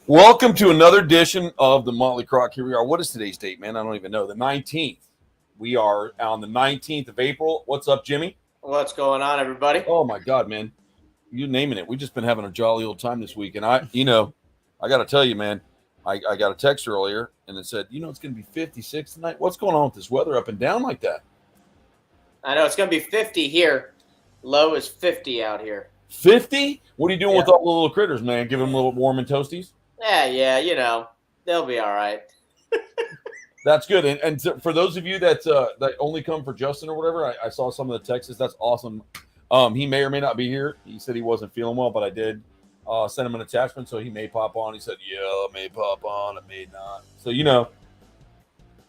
Welcome to another edition of the Motley Croc. Here we are. What is today's date, man? I don't even know. The 19th. We are on the 19th of April. What's up, Jimmy? What's going on, everybody? Oh, my God, man. You're naming it. We've just been having a jolly old time this week. And I got to tell you, man, I got a text earlier and it said, it's going to be 56 tonight. What's going on with this weather up and down like that? I know it's going to be 50 here. Low is 50 out here. 50? What are you doing with all the little critters, man? Give them a little warm and toasties? Yeah, they'll be all right. That's good. And for those of you that only come for Justin or whatever, I saw some of the texts. That's awesome. He may or may not be here. He said he wasn't feeling well, but I did send him an attachment, so he may pop on. He said, yeah, it may pop on, it may not. So, I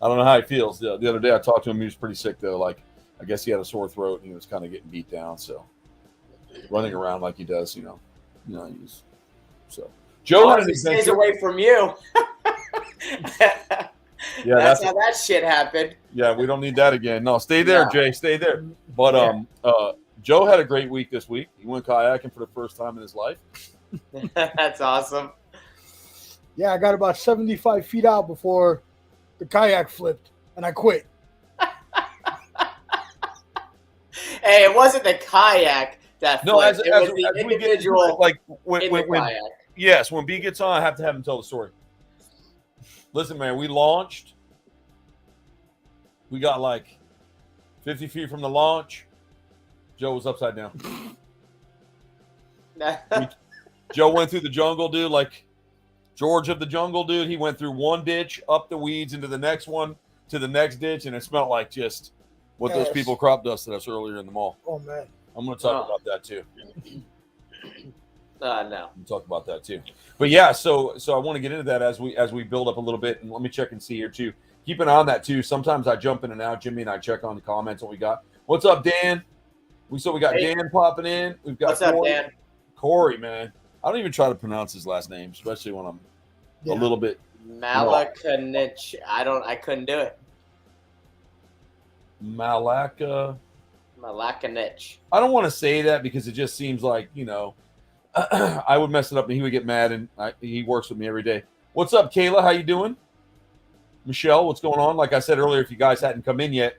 don't know how he feels. The other day I talked to him. He was pretty sick, though. Like, I guess he had a sore throat, and he was kind of getting beat down. So, running around like he does, so. Joe had an adventure. Stays away from you. Yeah, that's how that shit happened. Yeah, we don't need that again. No, stay there, Jay. Stay there. But Joe had a great week this week. He went kayaking for the first time in his life. That's awesome. Yeah, I got about 75 feet out before the kayak flipped, and I quit. Hey, it wasn't the kayak that flipped. No, as the individual when kayak. Yes, when B gets on, I have to have him tell the story. Listen, man, we launched. We got like 50 feet from the launch. Joe was upside down. Joe went through the jungle, dude, like George of the jungle, dude. He went through one ditch, up the weeds, into the next one, to the next ditch, and it smelled like just what those people crop dusted us earlier in the mall. Oh, man. I'm going to talk about that, too. No. We'll talk about that too. But yeah, so I want to get into that as we build up a little bit, and let me check and see here too. Keep an eye on that too. Sometimes I jump in and out. Jimmy and I check on the comments what we got. What's up, Dan? We got Dan popping in. We've got What's up, Dan? Corey, man. I don't even try to pronounce his last name, especially when I'm a little bit Malakanich. I couldn't do it. Malakanich. I don't want to say that because it just seems like, I would mess it up and he would get mad, and he works with me every day. What's up, Kayla? How you doing? Michelle, what's going on? Like I said earlier, if you guys hadn't come in yet,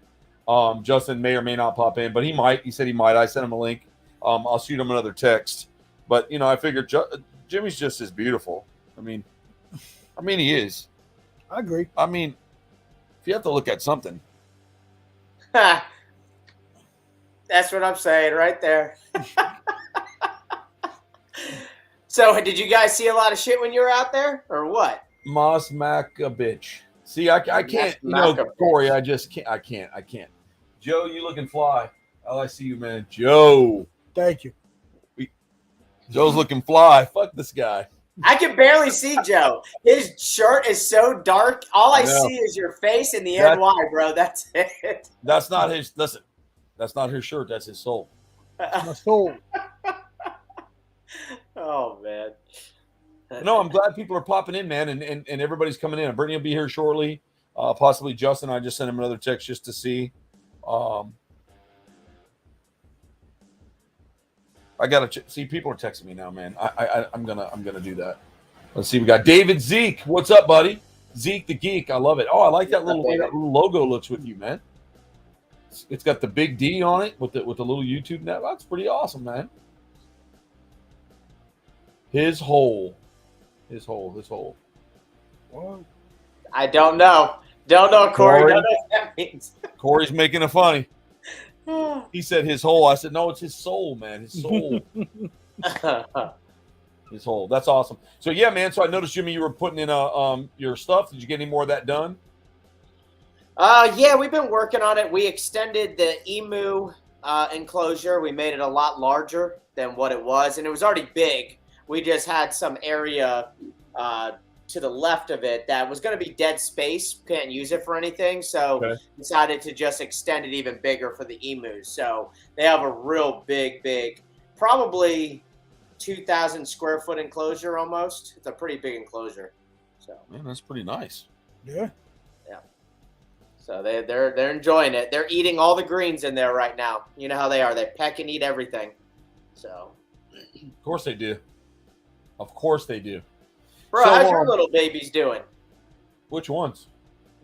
Justin may or may not pop in, but he might. He said he might. I sent him a link. I'll shoot him another text. But, I figured Jimmy's just as beautiful. I mean, he is. I agree. I mean, if you have to look at something. That's what I'm saying right there. So, did you guys see a lot of shit when you were out there, or what? Moss Mac a bitch. See, I can't, Corey, I just can't. I can't. Joe, you looking fly. Oh, I see you, man. Joe. Thank you. Joe's looking fly. Fuck this guy. I can barely see Joe. His shirt is so dark. All I see is your face and the NY, bro. That's it. That's not his. Listen, that's not his shirt. That's his soul. My soul. Oh, man. No, I'm glad people are popping in, man, and everybody's coming in. Brittany will be here shortly. Possibly Justin. I just sent him another text just to see. I gotta see. People are texting me now, man. I'm gonna do that. Let's see. We got David Zeke. What's up, buddy? Zeke the Geek. I love it. Oh, I like that little way that little logo looks with you, man. It's got the big D on it with the little YouTube net. That's pretty awesome, man. His hole. Well, I don't know. Don't know, Corey. Don't know what that means. Corey's making it funny. He said his hole. I said, no, it's his soul, man. His soul. His hole. That's awesome. So, yeah, man. So I noticed, Jimmy, you were putting in your stuff. Did you get any more of that done? Yeah, we've been working on it. We extended the emu enclosure. We made it a lot larger than what it was, and it was already big. We just had some area to the left of it that was going to be dead space. Can't use it for anything, so decided to just extend it even bigger for the emus. So they have a real big, probably 2,000 square foot enclosure almost. It's a pretty big enclosure. So man, that's pretty nice. Yeah. So they're enjoying it. They're eating all the greens in there right now. You know how they are. They peck and eat everything. So of course they do. Of course they do. Bro, So, how's your little babies doing? Which ones?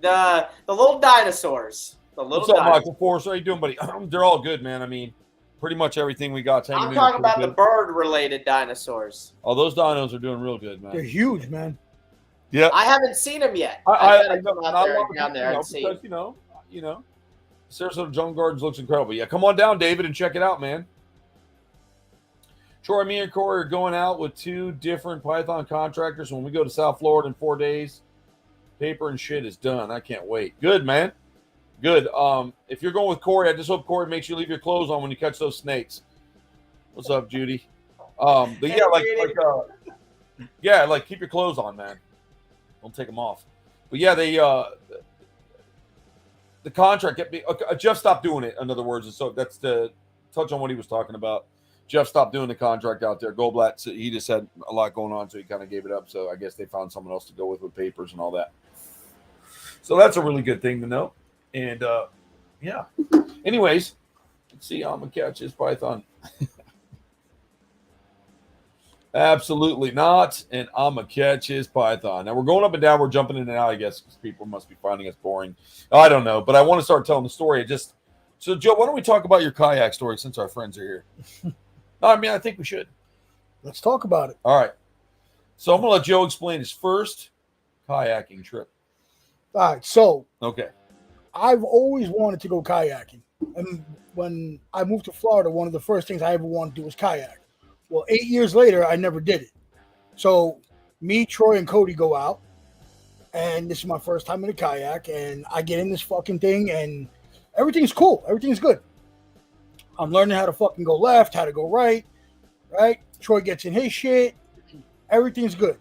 The little dinosaurs. The little What's up, dinosaurs. Michael Forrest? How you doing, buddy? They're all good, man. I mean, pretty much everything we got. I'm talking about the bird-related dinosaurs. Oh, those dinos are doing real good, man. They're huge, man. Yeah. I haven't seen them yet. I come out there and down there and see. Because, you know, Sarasota Jungle Gardens looks incredible. Yeah, come on down, David, and check it out, man. Troy, me and Corey are going out with 2 different Python contractors. When we go to South Florida in 4 days, paper and shit is done. I can't wait. Good, man. Good. If you're going with Corey, I just hope Corey makes you leave your clothes on when you catch those snakes. What's up, Judy? But yeah, like keep your clothes on, man. Don't take them off. But yeah, the contract kept me. Jeff stopped doing it. In other words, and so that's to touch on what he was talking about. Jeff stopped doing the contract out there. Goldblatt, he just had a lot going on, so he kind of gave it up. So I guess they found someone else to go with papers and all that. So that's a really good thing to know. And yeah. Anyways, let's see. I'm gonna catch this python. Absolutely not. And I'm gonna catch his python. Now we're going up and down. We're jumping in and out, I guess, because people must be finding us boring. I don't know, but I want to start telling the story. So Joe, why don't we talk about your kayak story since our friends are here? I mean, I think we should. Let's talk about it. All right. So I'm gonna let Joe explain his first kayaking trip. All right. So Okay. I've always wanted to go kayaking. And when I moved to Florida, one of the first things I ever wanted to do was kayak. Well, 8 years later, I never did it. So me, Troy, and Cody go out. And this is my first time in a kayak. And I get in this fucking thing and everything's cool. Everything's good. I'm learning how to fucking go left, how to go right. Right? Troy gets in his shit. Everything's good.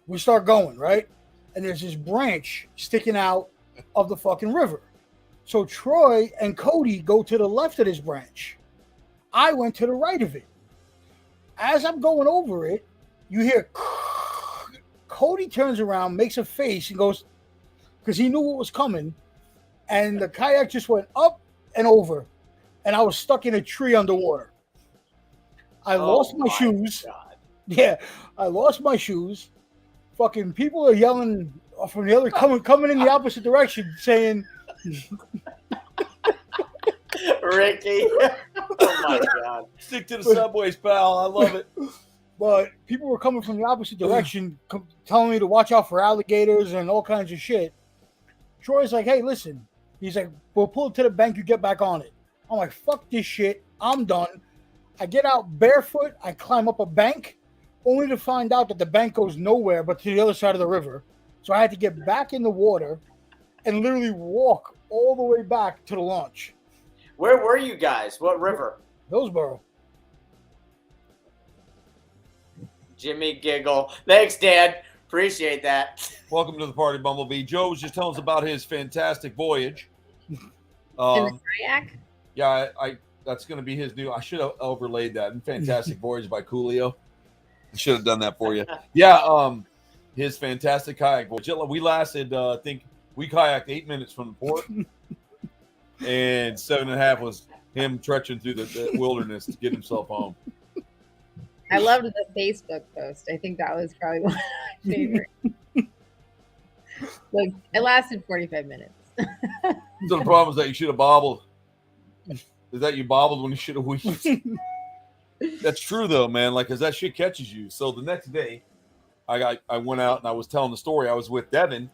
We start going, right? And there's this branch sticking out of the fucking river. So Troy and Cody go to the left of this branch. I went to the right of it. As I'm going over it, you hear Cody turns around, makes a face, and goes, because he knew what was coming, and the kayak just went up and over, and I was stuck in a tree underwater. I lost my shoes. God. Yeah, I lost my shoes. Fucking people are yelling from the other coming in the opposite direction, saying, Ricky. Oh my God. Stick to the subways, pal. I love it. But people were coming from the opposite direction, telling me to watch out for alligators and all kinds of shit. Troy's like, hey, listen. He's like, we'll pull it to the bank, you get back on it. I'm like, fuck this shit. I'm done. I get out barefoot. I climb up a bank, only to find out that the bank goes nowhere but to the other side of the river. So I had to get back in the water and literally walk all the way back to the launch. Where were you guys? What river? Hillsborough. Jimmy giggle. Thanks, Dad. Appreciate that. Welcome to the party, Bumblebee. Joe was just telling us about his fantastic voyage. In the kayak? Yeah, I that's going to be his new. I should have overlaid that. Fantastic Voyage by Coolio. I should have done that for you. Yeah, his fantastic kayak voyage. We lasted, I think, we kayaked 8 minutes from the port, and 7.5 was him trekking through the wilderness to get himself home. I loved the Facebook post. I think that was probably one of my favorite. Like, it lasted 45 minutes. So the problem is that you should have bobbled. Is that you bobbled when you should have weaved? That's true though, man. Like, cause that shit catches you. So the next day, I went out and I was telling the story. I was with Devin,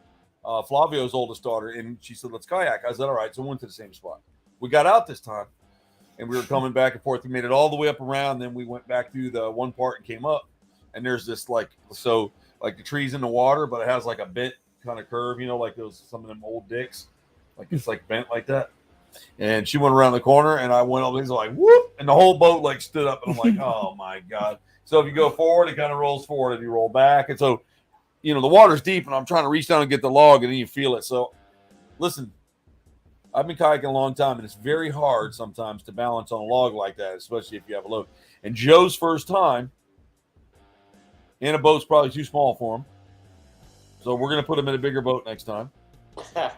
Flavio's oldest daughter, and she said, "Let's kayak." I said, "All right." So we went to the same spot. We got out this time, and we were coming back and forth. We made it all the way up around. Then we went back through the one part and came up. And there's this like the trees in the water, but it has like a bent kind of curve, like those some of them old dicks, like it's like bent like that. And she went around the corner, and I went up. He's like, whoop, and the whole boat like stood up, and I'm like, oh my God. So if you go forward, it kind of rolls forward, and you roll back, and so the water's deep, and I'm trying to reach down and get the log, and then you feel it. So listen, I've been kayaking a long time, and it's very hard sometimes to balance on a log like that, especially if you have a load. And Joe's first time in a boat's probably too small for him, so we're gonna put him in a bigger boat next time.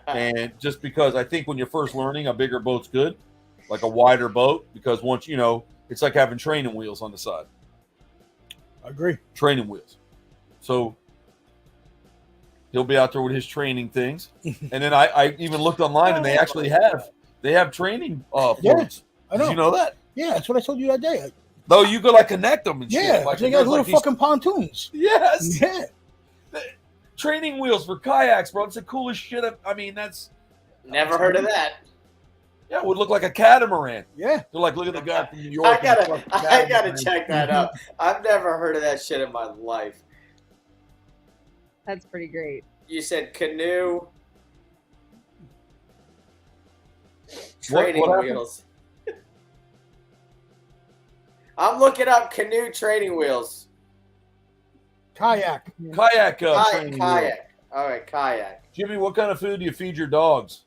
And just because I think when you're first learning, a bigger boat's good, like a wider boat, because once it's like having training wheels on the side. I agree. Training wheels. So He'll be out there with his training things. And then I even looked online, and they actually have training floats. I know. Did you know that? Yeah, that's what I told you that day. Though you could like connect them and Yeah, shit. Like, they got little these- fucking pontoons. Yes. Yeah. Training wheels for kayaks, bro. It's the coolest shit. I mean, that's Never heard of that. yeah. It would look like a catamaran. Yeah. They're like, look at the guy from New York. I and gotta, the fucking I gotta catamaran. check that out. I've never heard of that shit in my life. That's pretty great. You said canoe training what happened? wheels. I'm looking up canoe training wheels. Kayak. Kayak training wheel. Kayak. All right, kayak. Jimmy, what kind of food do you feed your dogs?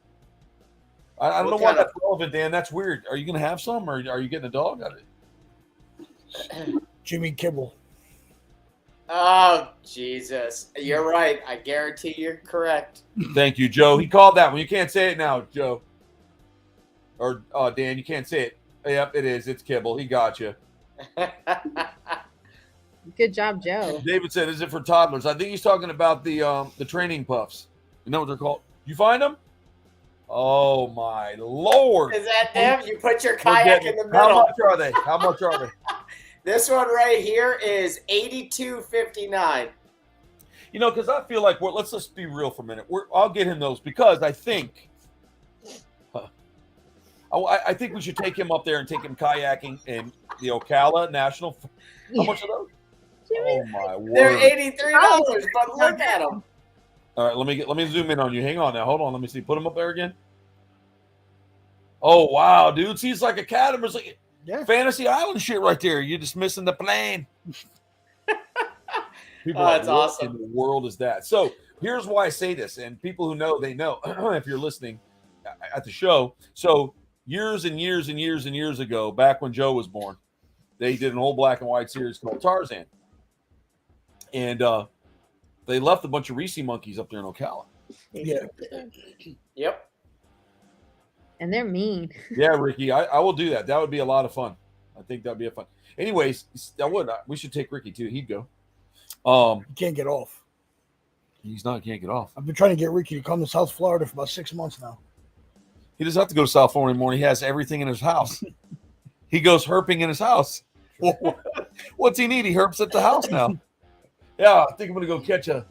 I don't What know why kind of- that's relevant, Dan. That's weird. Are you going to have some, or are you getting a dog out of it? Jimmy Kibble. Oh, Jesus. You're right. I guarantee you're correct. Thank you, Joe. He called that one. You can't say it now, Joe. Or Dan, you can't say it. Yep, it is. It's Kibble. He got you. Good job, Joe. David said, "Is it for toddlers?" I think he's talking about the training puffs. You know what they're called? You find them? Oh my Lord! Is that them? You put your We're kayak getting- in the How middle. much are they? How much are they? This one right here is $82.59. You know, because I feel like let's just be real for a minute. I'll get him those because I think, I think we should take him up there and take him kayaking in the Ocala National. How much are those? Jimmy, Oh my word! They're $83, but look at them. All right, let me zoom in on you. Hang on now. Hold on. Let me see. Put him up there again. Oh wow, dude! See, it's like a catamaran. It's like Yeah. Fantasy Island shit right there. You're just missing the plane. People Oh, are like, that's what awesome. in the world is that? So here's why I say this, and people who know, they know if you're listening at the show. So years and years and years and years ago, back when Joe was born, they did an old black and white series called Tarzan. And they left a bunch of Reese monkeys up there in Ocala. Yeah. Yep. and they're mean. Yeah, Ricky, I will do that. That would be a lot of fun. I think that'd be a fun. Anyways, we should take Ricky too. He'd go. He can't get off. Can't get off. I've been trying to get Ricky to come to South Florida for about 6 months now. He doesn't have to go to South Florida anymore. He has everything in his house. He goes herping in his house. What's he need? He herps at the house now. Yeah, I think I'm gonna go catch a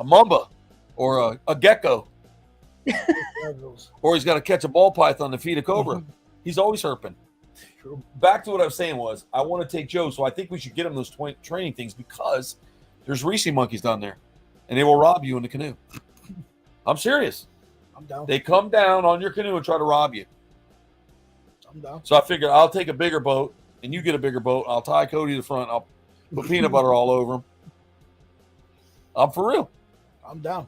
mamba or a gecko, or he's got to catch a ball python to feed a cobra. He's always herping. True. Back to what I was saying was I want to take Joe, so I think we should get him those training things because there's Reese monkeys down there, and they will rob you in the canoe. I'm serious. I'm down. They come down on your canoe and try to rob you. I'm down. So I figured I'll take a bigger boat, and you get a bigger boat. I'll tie Cody to the front. I'll put peanut butter all over him. I'm for real. I'm down.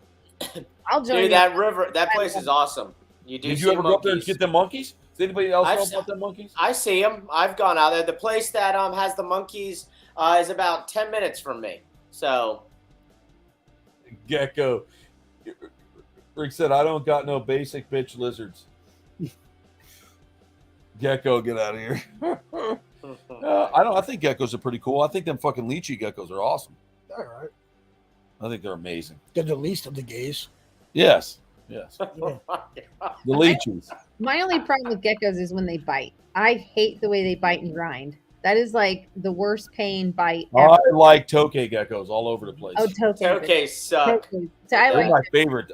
I'll join Dude, you. that river, that place is awesome. You do Did see you ever go up there and monkeys. get them monkeys? Does anybody else I've know s- about them monkeys? I see them. I've gone out there. The place that has the monkeys is about 10 minutes from me. So Gecko. Rick said, I don't got no basic bitch lizards. Gecko, get out of here. I think geckos are pretty cool. I think them fucking lychee geckos are awesome. All right. I think they're amazing. They're the least of the gays. Yes. Yeah. The lychees. My only problem with geckos is when they bite. I hate the way they bite and grind. That is like the worst pain bite ever. I like tokay geckos all over the place. Oh, tokay. okay, suck. Tokay. So I They're like my favorite.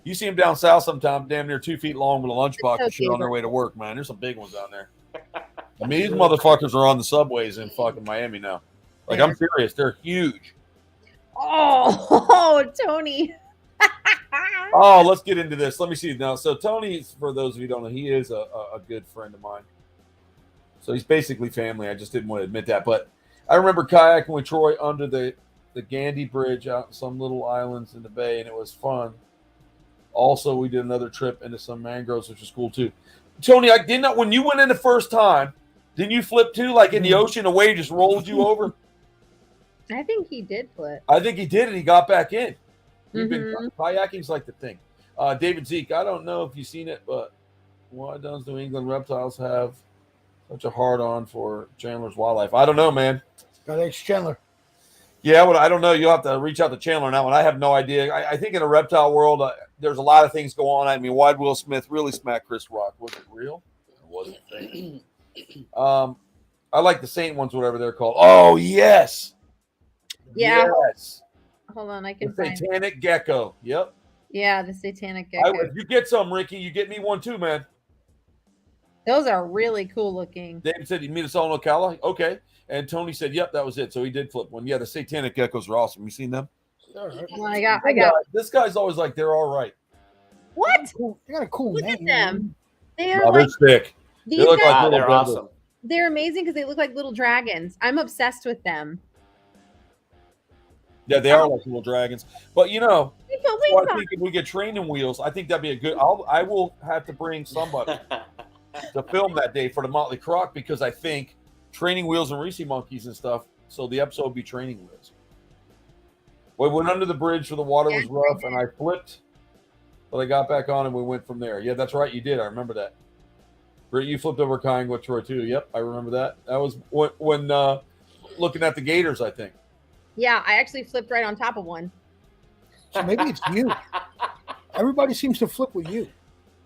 You see them down south sometime, damn near 2 feet long with a lunchbox and shit okay, on their way to work, man. There's some big ones down there. I mean, these motherfuckers are on the subways in fucking Miami now. Like, I'm serious. They're huge. Oh, Tony. Oh, let's get into this. Let me see now. So Tony, for those of you who don't know, he is a good friend of mine. So he's basically family. I just didn't want to admit that. But I remember kayaking with Troy under the Gandy Bridge out in some little islands in the bay, and it was fun. Also, we did another trip into some mangroves, which was cool too. Tony, I did not. When you went in the first time, didn't you flip too? Like in the ocean, a wave just rolled you over. I think he did flip. I think he did, and he got back in. Mhm. Kayaking's like the thing. David Zeke, I don't know if you've seen it, but why does New England Reptiles have such a hard-on for Chandler's Wildlife? I don't know, man. Got ex Chandler. Yeah, well, I don't know. You'll have to reach out to Chandler on that one. I have no idea. I think in a reptile world, there's a lot of things go on. I mean, why'd Will Smith really smack Chris Rock? Was it real? Or was it fake? I like the Saint ones, whatever they're called. Oh, yes. Yeah. Yes. Hold on, I can The find. satanic gecko. Yep. Yeah, the satanic gecko. You get some, Ricky. You get me one too, man. Those are really cool looking. David said, you meet us all in Ocala? Okay. And Tony said, yep, that was it. So he did flip one. Yeah, the satanic geckos are awesome. You seen them? All right. Oh, I got. This guy's always like, they're all right. What? Cool. They got a cool Look name. at them. They are Oh, they're like sick. these They look guys. like Wow, little they're devils. awesome. They're amazing because they look like little dragons. I'm obsessed with them. Yeah, they are like little dragons. But, you know, We put so wings I on. think if we get training wheels, I think that'd be a good. I will have to bring somebody to film that day for the Motley Croc because I think training wheels and Reese monkeys and stuff. So the episode would be training wheels. We went under the bridge where the water was rough, and I flipped, but I got back on and we went from there. Yeah, that's right. You did. I remember that. Britt, you flipped over kayaking with Troy too. Yep, I remember that. That was when looking at the gators, I think. Yeah, I actually flipped right on top of one. So maybe it's you. Everybody seems to flip with you.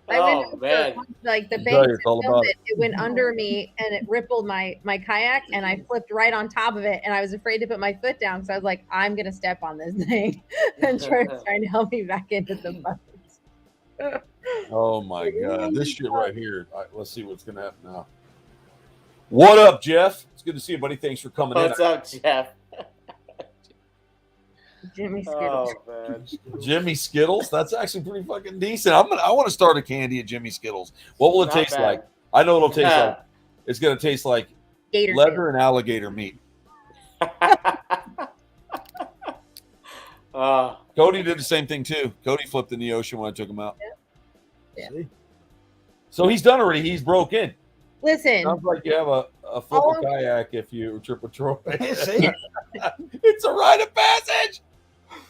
I went Oh over, man. like the Tell bank you, it's all filmed about it. It went under me and it rippled my kayak and I flipped right on top of it and I was afraid to put my foot down because I was like, I'm gonna step on this thing. And Troy was trying to help me back into the boat. Oh my god, this shit right here. All right, let's see what's gonna happen now. What up, Jeff? It's good to see you, buddy. Thanks for coming What's in. up, Jeff? Jimmy Skittles. Oh man. Jimmy Skittles. That's actually pretty fucking decent. I want to start a candy at Jimmy Skittles. What will it Not taste bad. like? I know it'll taste like. It's gonna taste like Gator leather and alligator meat. Cody did the same thing too. Cody flipped in the ocean when I took him out. Yeah. See? So he's done already. He's broke in. Listen, Sounds like you have a flip Oh. a kayak if you trip a Troy. See? It's a rite of passage.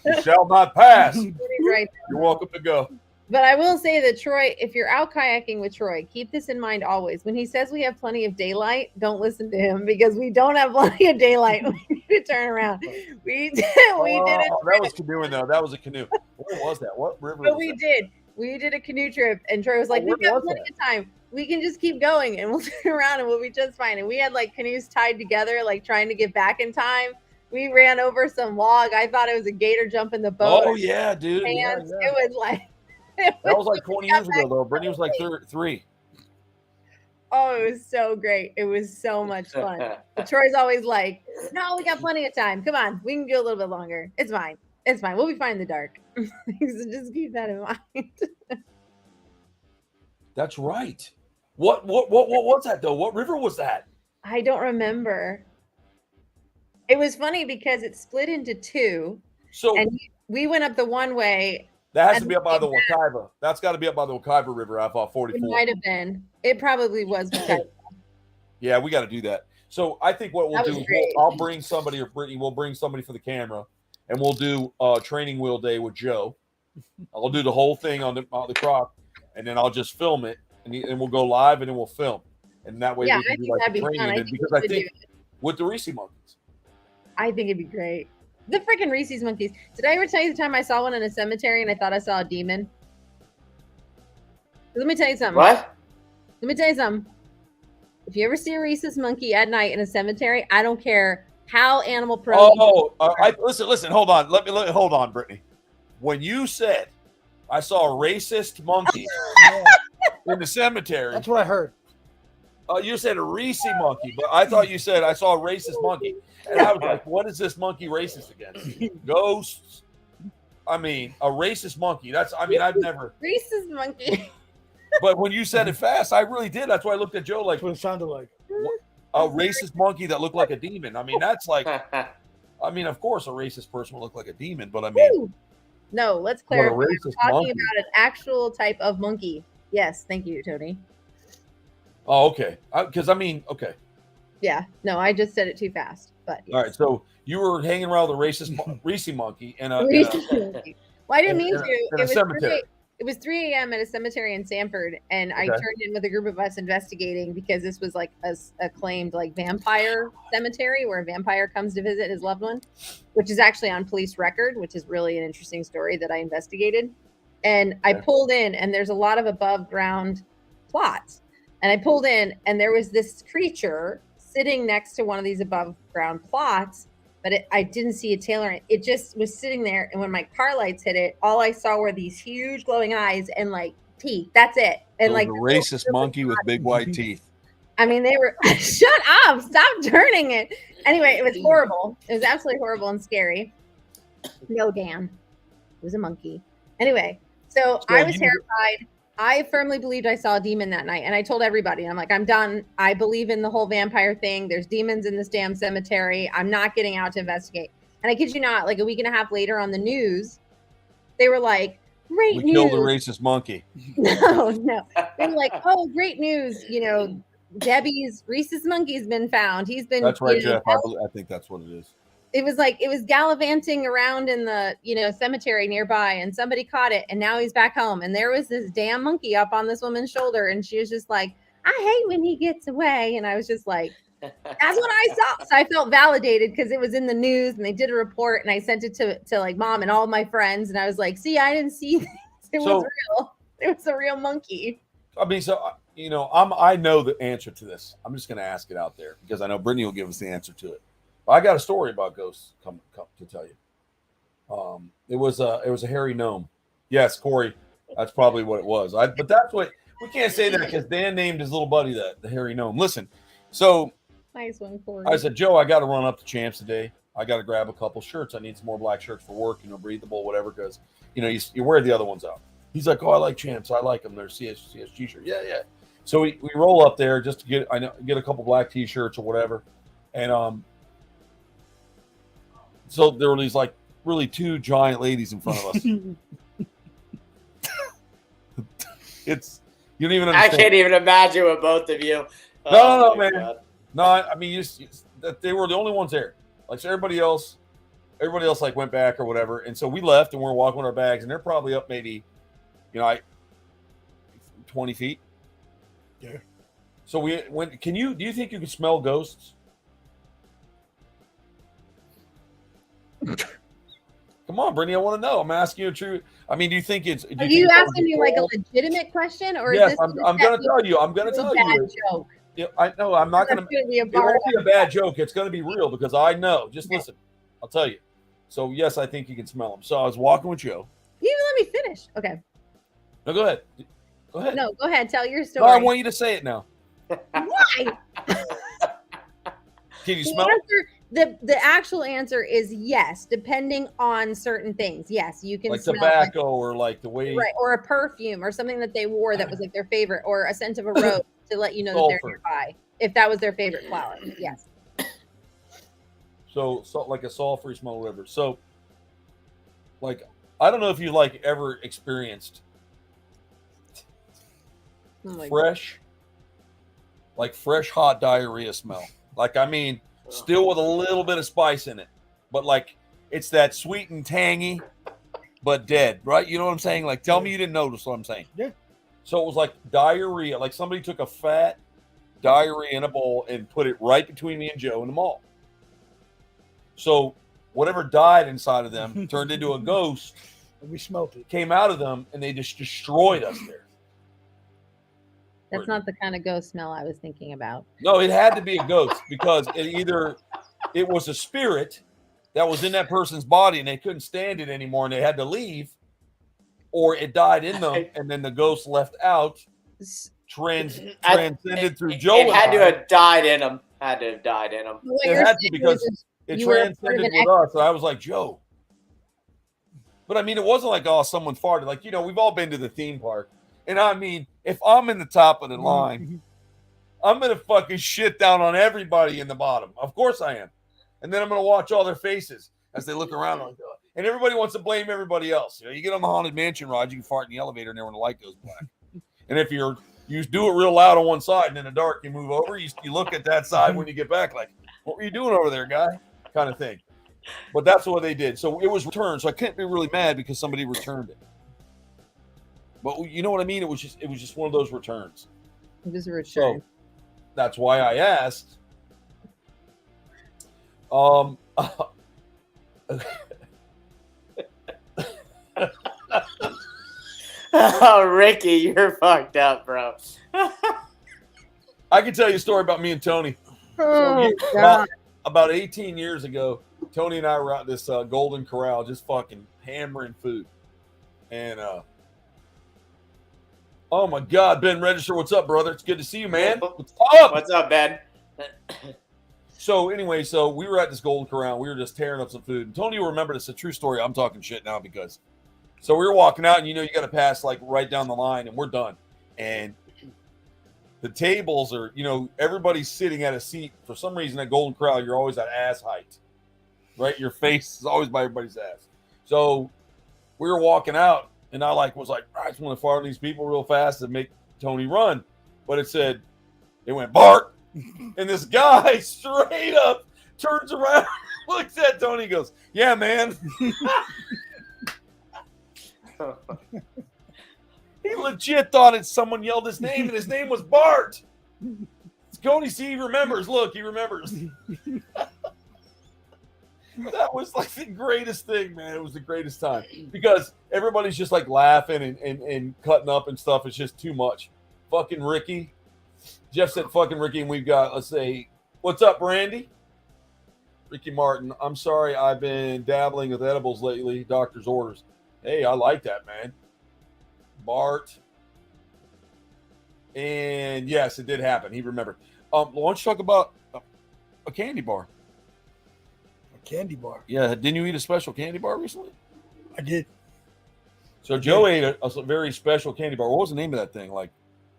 You shall not pass. Cody's right. You're welcome to go. But I will say that Troy, if you're out kayaking with Troy, keep this in mind always. When he says we have plenty of daylight, don't listen to him because we don't have plenty of daylight. We need to turn around. We did it. That was canoeing though. That was a canoe. What was that? What river? But was we that? did. We did a canoe trip, and Troy was like, where "We've got was plenty of time. We can just keep going, and we'll turn around, and we'll be just fine." And we had like canoes tied together, like trying to get back in time. We ran over some log. I thought it was a gator jumping the boat. Oh yeah, dude. Yeah, And yeah. it was like That was like 20 years ago though. Brittany was like 3. Oh, it was so great. It was so much fun. But Troy's always like, "No, we got plenty of time. Come on, we can go a little bit longer. It's fine. It's fine. We'll be fine in the dark." So just keep that in mind. That's right. What was that though? What river was that? I don't remember. It was funny because it split into two, So and we went up the one way. that has to be up by the Wakaiba. That's got to be up by the Wakaiba River off It 44. might have been. It probably was. Because Yeah, we got to do that. So I think what we'll That do was is great. I'll bring somebody, or Brittany will bring somebody for the camera, and we'll do training wheel day with Joe. I'll do the whole thing on the Croc, and then I'll just film it, and we'll go live, and then we'll film, and that way yeah, we I can do think like that'd the be training, fun. and I then, think because we I should think do it. with the Reese monkeys. I think it'd be great. The freaking Reese's monkeys. Did I ever tell you the time I saw one in a cemetery and I thought I saw a demon? Let me tell you something. What? Let me tell you something. If you ever see a Reese's monkey at night in a cemetery, I don't care how animal prone. Listen. Hold on. Hold on, Brittany. When you said I saw a racist monkey in the cemetery, That's what I heard. you said a Reese monkey, but I thought you said I saw a racist monkey, and I was like, what is this monkey racist against? Ghosts. I mean, a racist monkey. I've never. Reese's monkey. But when you said it fast, I really did. That's why I looked at Joe like That's what it sounded like. a racist monkey that looked like a demon. I mean, that's like. I mean, of course, a racist person will look like a demon, but I mean, Woo! No, let's what a clarify. We're racist talking monkey. about an actual type of monkey. Yes, thank you, Tony. Oh, okay. Because okay. Yeah, no, I just said it too fast. But yes. All right. So you were hanging around with a racist Reese monkey and a Reese's monkey. Well, I didn't mean in a- to. in a cemetery. It was 3 a.m. at a cemetery in Sanford, and I turned in with a group of us investigating because this was like a claimed like vampire cemetery where a vampire comes to visit his loved one, which is actually on police record, which is really an interesting story that I investigated. And I pulled in, and there's a lot of above ground plots. And I pulled in, and there was this creature sitting next to one of these above ground plots, but I didn't see a tail or it just was sitting there. And when my car lights hit it, all I saw were these huge glowing eyes and like teeth. That's it. And like a racist monkey with big white teeth. I mean, they were shut up, stop turning it. Anyway, it was horrible. It was absolutely horrible and scary. No, Dan. It was a monkey. Anyway, so I was terrified. I firmly believed I saw a demon that night, and I told everybody, I'm like, I'm done. I believe in the whole vampire thing. There's demons in this damn cemetery. I'm not getting out to investigate. And I kid you not, like a week and a half later on the news, they were like, great news. We killed a racist monkey. No. They were like, oh, great news. You know, Debbie's rhesus monkey's been found. He's been. That's right, Jeff. I think that's what it is. It was like it was gallivanting around in the cemetery nearby, and somebody caught it, and now he's back home. And there was this damn monkey up on this woman's shoulder, and she was just like, I hate when he gets away. And I was just like, that's what I saw. So I felt validated because it was in the news, and they did a report, and I sent it to like mom and all my friends, and I was like, see, I didn't see this. It was real. It was a real monkey. I mean, I know the answer to this. I'm just going to ask it out there because I know Brittany will give us the answer to it. I got a story about ghosts come to tell you. It was a hairy gnome. Yes, Corey, that's probably what it was. But that's what we can't say that because Dan named his little buddy the hairy gnome. Listen, so nice one, Corey. I said, Joe, I got to run up to Champs today. I got to grab a couple shirts. I need some more black shirts for work, breathable, whatever, because you wear the other ones out. He's like, oh, I like Champs. I like them. They're CSG shirt. Yeah. So we roll up there just to get a couple black T-shirts or whatever, and so there were these like really two giant ladies in front of us. You don't even understand. I can't even imagine with both of you. No, man. God. No, I mean, they were the only ones there. Like, so everybody else like went back or whatever. And so we left and we're walking with our bags, and they're probably up maybe, 20 feet. Yeah. So we went. Do you think you could smell ghosts? Come on, Brittany, I want to know. I'm asking you a true. I mean, do you think it's? Are you asking me like a legitimate question, or yes? Is this I'm going to tell you. I'm going to tell you. Joke? Yeah, I know. I'm not going to. It won't be a bad joke. It's going to be real because I know. Just listen. I'll tell you. So yes, I think you can smell them. So I was walking with Joe. You even let me finish. Okay. No, go ahead. Go ahead. No, go ahead. Tell your story. No, I want you to say it now. Why? Can you smell it? The actual answer is yes, depending on certain things. Yes, you can like smell tobacco or like the way or a perfume or something that they wore that was like their favorite, or a scent of a rose to let you know that they're nearby. If that was their favorite flower, yes. So like a sulfury smell, or whatever. So, like, I don't know if you like ever experienced fresh hot diarrhea smell. Like, I mean. Still with a little bit of spice in it, but like it's that sweet and tangy, but dead, right? You know what I'm saying? Like, tell me you didn't notice what I'm saying. Yeah. So it was like diarrhea, like somebody took a fat diarrhea in a bowl and put it right between me and Joe in the mall. So whatever died inside of them turned into a ghost. And we smelt it. Came out of them, and they just destroyed us there. That's not the kind of ghost smell I was thinking about. No, it had to be a ghost because it was a spirit that was in that person's body and they couldn't stand it anymore and they had to leave, or it died in them and then the ghost left out, transcended through Joe. It had to have died in them. Had to have died in them. It had to because it transcended with us. And I was like, Joe. But I mean, it wasn't like, oh, someone farted. Like, we've all been to the theme park. And I mean, if I'm in the top of the line, I'm going to fucking shit down on everybody in the bottom. Of course I am. And then I'm going to watch all their faces as they look around. And everybody wants to blame everybody else. You get on the Haunted Mansion ride, you can fart in the elevator and there when the light goes black. And if you do it real loud on one side and in the dark you move over, you look at that side when you get back like, what were you doing over there, guy? Kind of thing. But that's what they did. So it was returned. So I couldn't be really mad because somebody returned it. But you know what I mean? It was just one of those returns. Just a return. So that's why I asked. Oh, Ricky, you're fucked up, bro. I can tell you a story about me and Tony. Oh, So God. about 18 years ago, Tony and I were out at this Golden Corral just fucking hammering food. And, oh my God, Ben Register, what's up, brother? It's good to see you, man. What's up? What's up, Ben? So anyway, we were at this Golden Corral. We were just tearing up some food. And Tony will remember this. It's a true story. I'm talking shit now because. So we were walking out, and you got to pass like right down the line, and we're done. And the tables are, everybody's sitting at a seat. For some reason at Golden Corral, you're always at ass height, right? Your face is always by everybody's ass. So we were walking out, and I was like, I just want to fire these people real fast and make Tony run. But it went Bart. And this guy straight up turns around, looks at Tony, goes, "Yeah, man." He legit thought someone yelled his name, and his name was Bart. Tony, see, he remembers. Look, he remembers. That was like the greatest thing, man. It was the greatest time because everybody's just like laughing and cutting up and stuff. It's just too much. Fucking Ricky. Jeff said fucking Ricky, and we've got, let's say, what's up, Randy? Ricky Martin, I'm sorry I've been dabbling with edibles lately. Doctor's orders. Hey, I like that, man. Bart. And yes, it did happen. He remembered. Why don't you talk about a candy bar? A candy bar? Yeah, didn't you eat a special candy bar recently? I did. So Joe ate a very special candy bar. What was the name of that thing? Like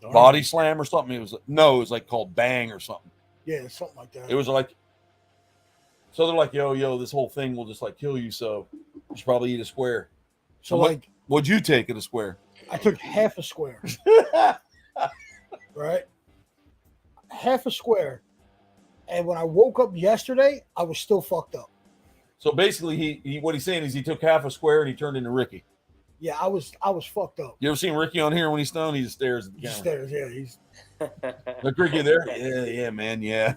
Body Slam or something? It was like called Bang or something. Yeah, something like that. It was like, so they're like, yo, this whole thing will just like kill you. So you should probably eat a square. So what'd you take at a square? I took half a square. Right? Half a square. And when I woke up yesterday, I was still fucked up. So basically, he what he's saying is he took half a square and he turned into Ricky. Yeah, I was fucked up. You ever seen Ricky on here when he's stoned? He just stares at the camera. He stares, yeah. He's Look, Ricky there? Yeah, man, yeah.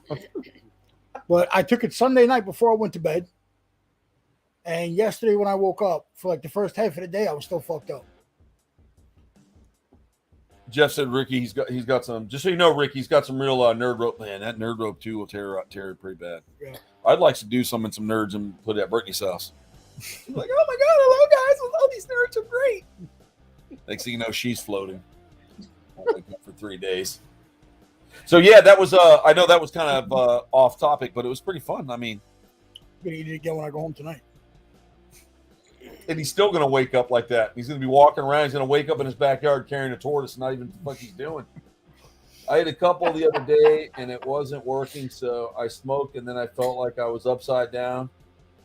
But I took it Sunday night before I went to bed. And yesterday when I woke up, for like the first half of the day, I was still fucked up. Jeff said Ricky, he's got some, just so you know, Ricky, he's got some real nerd rope. Man, that nerd rope too will tear it pretty bad. Yeah. I'd like to do some in some nerds and put it at Brittany's house. Like, oh my God, hello guys. All these nerds are great. Next thing you know, she's floating. Won't wake up for 3 days. So yeah, that was I know that was kind of off topic, but it was pretty fun. I mean, I'm gonna eat it again when I go home tonight. And he's still gonna wake up like that. He's gonna be walking around, he's gonna wake up in his backyard carrying a tortoise, not even what he's doing. I had a couple the other day and it wasn't working, so I smoked and then I felt like I was upside down,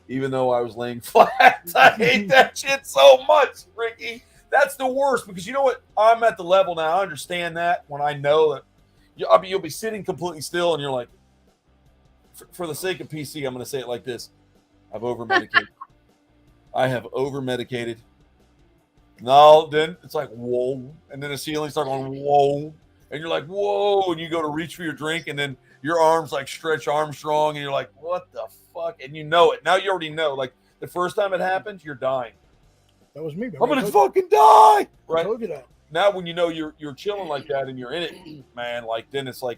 even though I was laying flat. I hate that shit so much, Ricky. That's the worst because you know what? I'm at the level now. I understand that when I know that you'll be sitting completely still and you're like, for the sake of PC, I'm going to say it like this. I've over-medicated. I have over-medicated. No, then it's like, whoa. And then the ceiling starts going, whoa. And you're like, whoa. And you go to reach for your drink and then your arms like Stretch Armstrong and you're like, what the fuck? And you know it. Now you already know. Like the first time it happens, you're dying. That was me. I'm going to fucking die. Right? I told you that. Now when you know you're chilling like that and you're in it, man, like then it's like,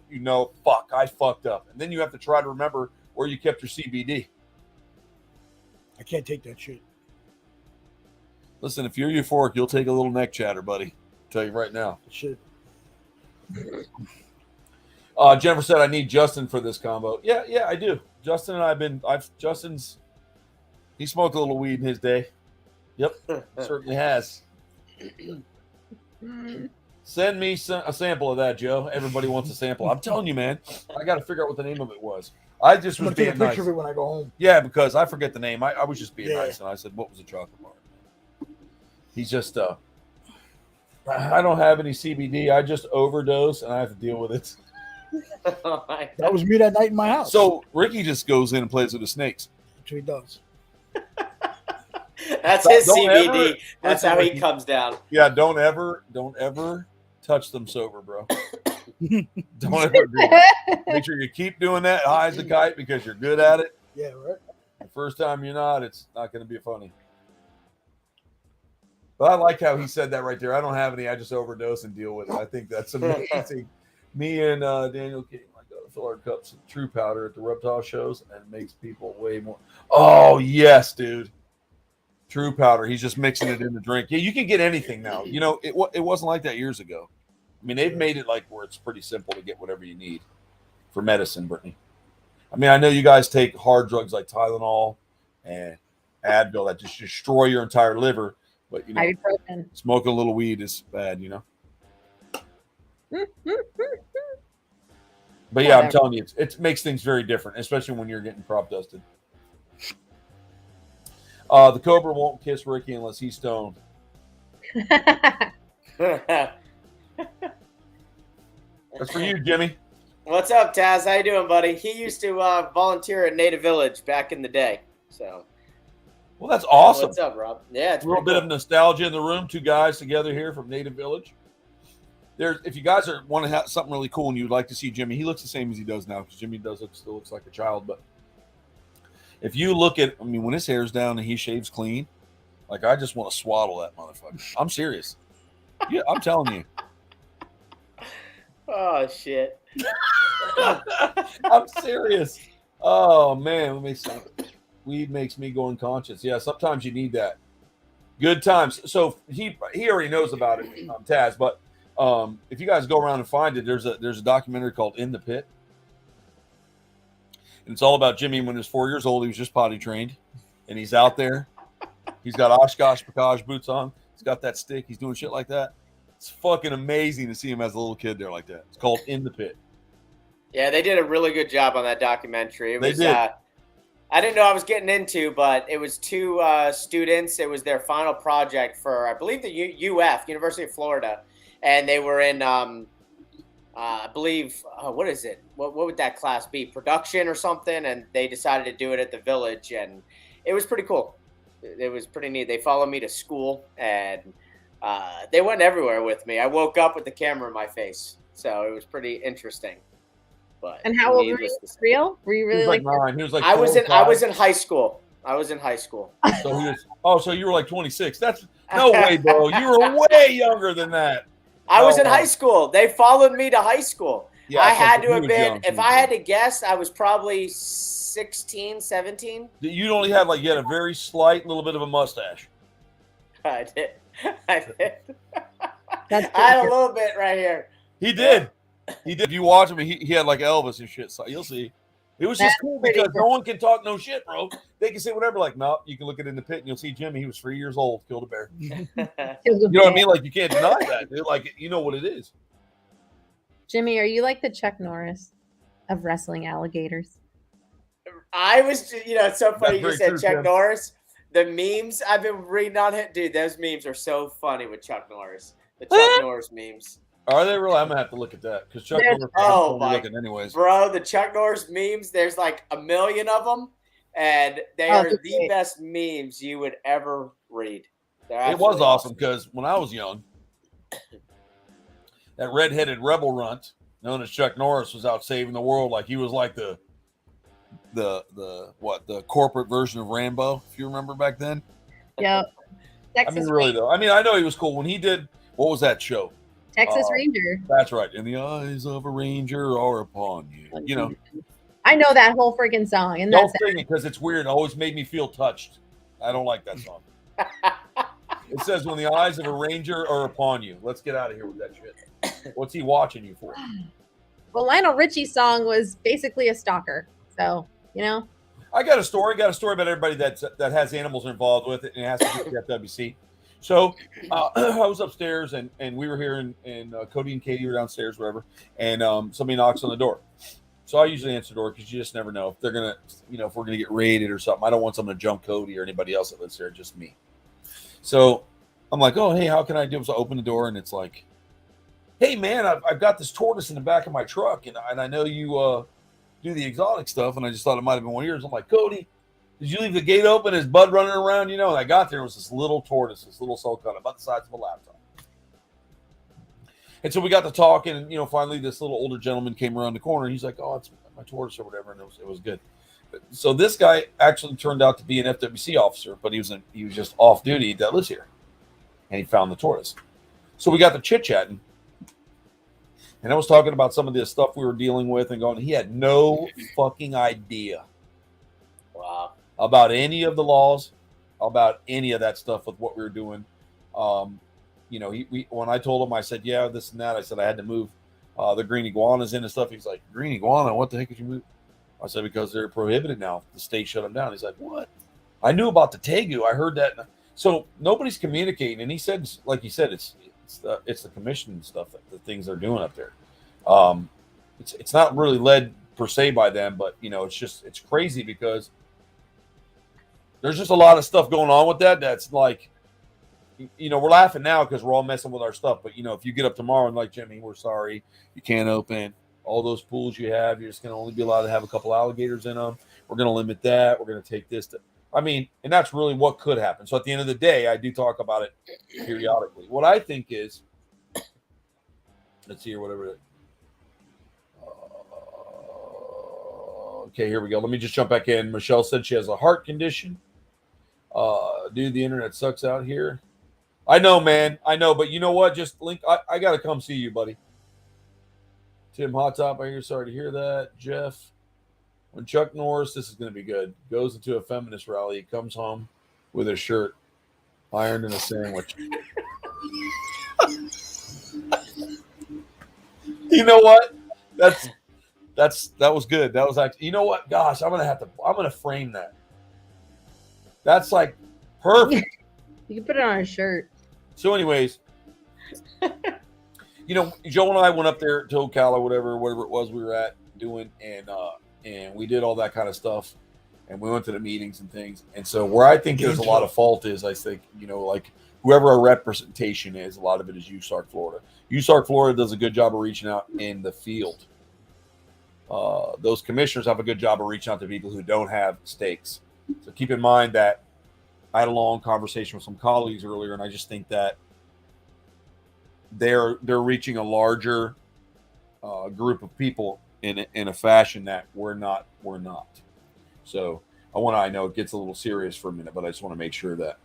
fuck, I fucked up. And then you have to try to remember where you kept your CBD. I can't take that shit. Listen, if you're euphoric, you'll take a little neck chatter, buddy. I'll tell you right now. Shit. Jennifer said I need Justin for this combo. Yeah, I do. Justin and he smoked a little weed in his day. Yep, certainly has. Send me a sample of that, Joe. Everybody wants a sample. I'm telling you, man. I got to figure out what the name of it was. I just I'm was gonna take being a picture nice. of it when I go home. Yeah, because I forget the name. I was just being nice, and I said, "What was a chocolate bar?" He's just I don't have any CBD. I just overdose, and I have to deal with it. That was me that night in my house. So Ricky just goes in and plays with the snakes. That's what he does. That's his Don't CBD. ever- That's listen, how he Ricky. comes down. Yeah, don't ever touch them sober, bro. Don't ever do it. Make sure you keep doing that high as a kite because you're good at it. Yeah, right. The first time you're not, it's not going to be funny. But I like how he said that right there. I don't have any. I just overdose and deal with it. I think that's amazing. Me and Daniel King, like, fill our cups of True Powder at the reptile shows, and it makes people way more. Oh yes, dude. True Powder. He's just mixing it in the drink. Yeah, you can get anything now. You know, it wasn't like that years ago. I mean, they've made it like where it's pretty simple to get whatever you need for medicine, Brittany. I mean, I know you guys take hard drugs like Tylenol and Advil that just destroy your entire liver, but you know, Ibuprofen. smoking a little weed is bad, you know. But yeah, I'm Whatever. telling you, it makes things very different, especially when you're getting crop dusted. The Cobra won't kiss Ricky unless he's stoned. That's for you, Jimmy. What's up, Taz? How you doing, buddy? He used to volunteer at Native Village back in the day. So, Well, that's awesome. What's up, Rob? Yeah, it's A little pretty bit of nostalgia in the room. Two guys together here from Native Village. If you guys want to have something really cool and you'd like to see Jimmy, he looks the same as he does now because Jimmy still looks like a child. But if you look at, I mean, when his hair's down and he shaves clean, like I just want to swaddle that motherfucker. I'm serious. Yeah, I'm telling you. Oh shit. I'm serious. Oh man, let me see. Weed makes me go unconscious. Yeah, sometimes you need that. Good times. So he already knows about it, Taz. But if you guys go around and find it, there's a documentary called In the Pit, and it's all about Jimmy when he was 4 years old. He was just potty trained, and he's out there. He's got Oshkosh Bakosh boots on. He's got that stick. He's doing shit like that. It's fucking amazing to see him as a little kid there like that. It's called In the Pit. Yeah, they did a really good job on that documentary. It was, They did. I didn't know I was getting into, but it was two students. It was their final project for, I believe, the University of Florida. And they were in, I believe, what is it? What would that class be? Production or something? And they decided to do it at the Village. And it was pretty cool. It was pretty neat. They followed me to school, and they went everywhere with me. I woke up with the camera in my face. So it was pretty interesting. But And how old were you? Real? Were you He really was like like? 9. He was like I was in 4 high school. I was in high school. So he was. So you were like 26. That's no way, bro. You were way younger than that. I was in Oh. high school. They followed me to high school. Yeah, I so had he to have was been, young. if I had to guess, I was probably 16, 17. You only had you had a very slight little bit of a mustache. I did. I did. That's I had a little bit right here. He did. He did. If you watch him, he had like Elvis and shit. So you'll see. It was just That's cool pretty because cool. no one can talk no shit, bro. They can say whatever. Like, no, you can look it in the pit and you'll see Jimmy. He was 3 years old, killed a bear. You know what I mean? Like, you can't deny that, dude. Like, you know what it is. Jimmy, are you like the Chuck Norris of wrestling alligators? I was, it's so funny That's you very said true, Chuck Tim. Norris. The memes I've been reading on it, dude, those memes are so funny with Chuck Norris. The Chuck Norris memes. Are they really? I'm gonna have to look at that because Chuck There's- Norris. Oh, I'm my- looking anyways. Bro, the Chuck Norris memes, there's like a million of them, and they Oh, are that's the great. best memes you would ever read. They're It was absolutely awesome because when I was young, that redheaded rebel runt known as Chuck Norris was out saving the world. Like he was like the corporate version of Rambo, if you remember back then. Yep. I mean, really though. I mean, I know he was cool when he did. What was that show? Texas Ranger. That's right. And the eyes of a ranger are upon you. You know, I know that whole freaking song, and don't that's sing it because it's weird. It always made me feel touched. I don't like that song. It says when the eyes of a ranger are upon you. Let's get out of here with that shit. What's he watching you for? well, Lionel Richie's song was basically a stalker. So I got a story. Got a story about everybody that has animals involved with it, and it has to do with the FWC. So I was upstairs, and we were here, and Cody and Katie were downstairs, wherever, and somebody knocks on the door. So I usually answer the door because you just never know if they're gonna, if we're gonna get raided or something. I don't want someone to jump Cody or anybody else that lives there, just me. So I'm like, oh hey, how can I do? So I open the door, and it's like, hey man, I've got this tortoise in the back of my truck, and I know you do the exotic stuff, and I just thought it might have been one of yours. I'm like, Cody, Did you leave the gate open? His bud running around, And I got there, it was this little tortoise, this little sulcata, about the size of a laptop. And so we got to talking, and finally this little older gentleman came around the corner. And he's like, "Oh, it's my tortoise or whatever," and it was good. So this guy actually turned out to be an FWC officer, but he was just off duty that lives here, and he found the tortoise. So we got to chit chatting, and I was talking about some of the stuff we were dealing with, and going, he had no fucking idea. Wow. About any of the laws, about any of that stuff with what we were doing. When I told him, I said, yeah, this and that. I said I had to move the green iguanas in and stuff. He's like, green iguana? What the heck did you move? I said, because they're prohibited now. The state shut them down. He's like, what? I knew about the tegu. I heard that. So nobody's communicating. And he said, like he said, it's the commission and stuff, the things they're doing up there. It's not really led per se by them, but it's crazy because there's just a lot of stuff going on with that. That's like, we're laughing now because we're all messing with our stuff. But if you get up tomorrow and like, Jimmy, we're sorry, you can't open all those pools you have. You're just going to only be allowed to have a couple alligators in them. We're going to limit that. We're going to take this. And that's really what could happen. So at the end of the day, I do talk about it periodically. What I think is, let's see here, whatever it is. Okay, here we go. Let me just jump back in. Michelle said she has a heart condition. Dude, the internet sucks out here. I know, man. I know, but you know what? Just link. I got to come see you, buddy. Tim Hot Top, I hear. Sorry to hear that. Jeff, when Chuck Norris, this is going to be good, goes into a feminist rally, he comes home with a shirt ironed in a sandwich. You know what? That was good. That was actually, you know what? Gosh, I'm going to frame that. That's like perfect. You can put it on a shirt. So anyways, Joe and I went up there to Ocala, whatever it was we were at doing, and we did all that kind of stuff, and we went to the meetings and things. And so where I think there's a lot of fault is, I think, like whoever our representation is, a lot of it is USARC Florida. USARC Florida does a good job of reaching out in the field. Those commissioners have a good job of reaching out to people who don't have stakes. So keep in mind that I had a long conversation with some colleagues earlier, and I just think that they're reaching a larger group of people in a fashion that we're not. So I know it gets a little serious for a minute, but I just want to make sure that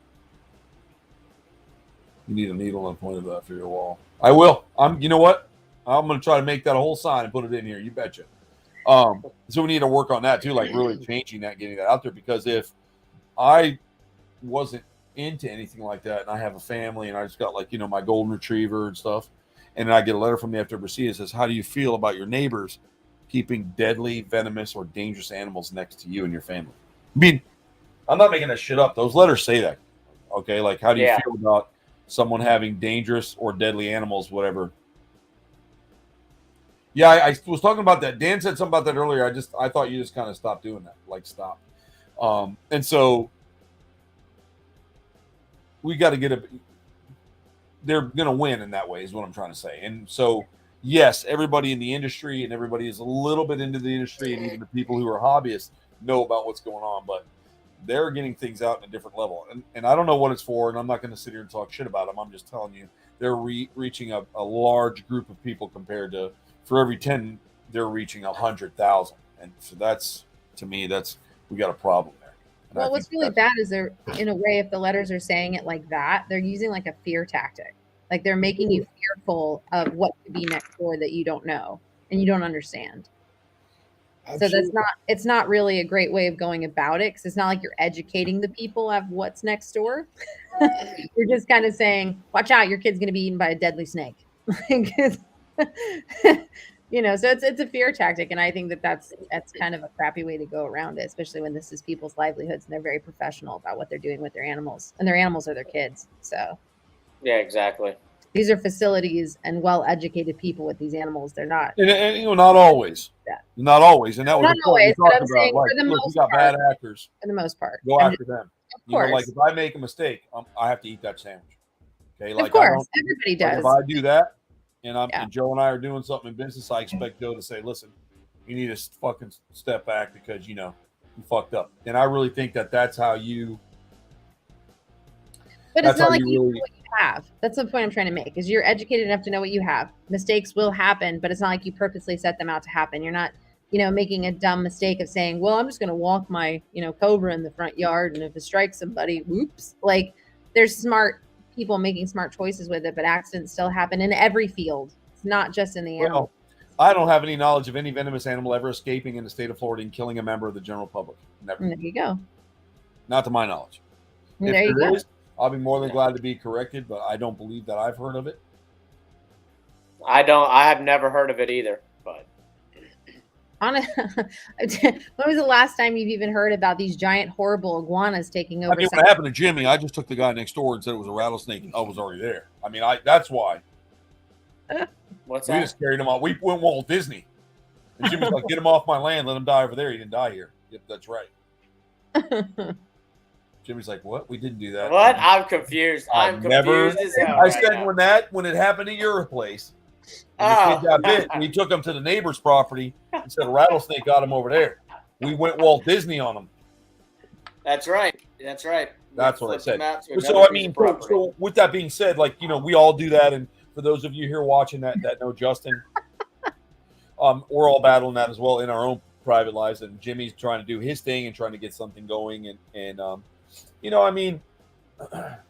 you need a needle and point of that for your wall. I will. You know what? I'm going to try to make that a whole sign and put it in here. You betcha. So we need to work on that too, like really changing that, getting that out there. Because if I wasn't into anything like that, and I have a family, and I just got my golden retriever and stuff, and I get a letter from the FWC that says, "How do you feel about your neighbors keeping deadly, venomous, or dangerous animals next to you and your family?" I mean, I'm not making that shit up. Those letters say that. Okay, like how do you feel about someone having dangerous or deadly animals, whatever? Yeah, I was talking about that. Dan said something about that earlier. I thought you just kind of stopped doing that, like stop. And so we got to get they're going to win in that way is what I'm trying to say. And so, yes, everybody in the industry and everybody is a little bit into the industry, and even the people who are hobbyists know about what's going on, but they're getting things out in a different level. And I don't know what it's for, and I'm not going to sit here and talk shit about them. I'm just telling you, they're reaching a large group of people compared to, for every 10, they're reaching 100,000. And so that's, to me, we got a problem there. And well, what's really bad is they're, in a way, if the letters are saying it like that, they're using like a fear tactic. Like they're making you fearful of what could be next door that you don't know and you don't understand. Absolutely. So it's not really a great way of going about it, because it's not like you're educating the people of what's next door. You're just kind of saying, watch out, your kid's going to be eaten by a deadly snake. So it's a fear tactic, and I think that's kind of a crappy way to go around it, especially when this is people's livelihoods and they're very professional about what they're doing with their animals, and their animals are their kids. So yeah, exactly. These are facilities and well-educated people with these animals. They're not, and not always. Yeah. Not always, and that was not the point always. we talked I'm saying about. for the most you got part, bad actors. For the most part, go after them. Of course, like if I make a mistake, I have to eat that sandwich. Okay, like of course, everybody does. If I do that, and Joe and I are doing something in business, I expect Joe to say, "Listen, you need to fucking step back because you fucked up. And I really think that that's how you. But That's it's not how like you you know really- what you have. That's the point I'm trying to make. Is you're educated enough to know what you have. Mistakes will happen, but it's not like you purposely set them out to happen. You're not, making a dumb mistake of saying, "Well, I'm just going to walk my, cobra in the front yard, and if it strikes somebody, whoops." Like, there's smart people making smart choices with it, but accidents still happen in every field. It's not just in the animal. I don't have any knowledge of any venomous animal ever escaping in the state of Florida and killing a member of the general public. Never. And there you go. Not to my knowledge. And If there you there go. is, I'll be more than glad to be corrected, but I don't believe that I've heard of it. I have never heard of it either. But When was the last time you've even heard about these giant, horrible iguanas taking over? I mean, when it happened to Jimmy, I just took the guy next door and said it was a rattlesnake, and I was already there. I mean, that's why. what's We that? just carried him off. We went Walt Disney. And Jimmy's like, get him off my land. Let him die over there. He didn't die here. Yep, that's right. Jimmy's like, what? We didn't do that. What? I'm confused. I'm confused as hell. I right said now. when it happened at your place, and the kid got bit, we took him to the neighbor's property and said a rattlesnake got him over there. We went Walt Disney on him. That's right. That's right. That's what I said. So So I mean, so with that being said, like, we all do that, and for those of you here watching that know Justin, we're all battling that as well in our own private lives, and Jimmy's trying to do his thing and trying to get something going, and I mean,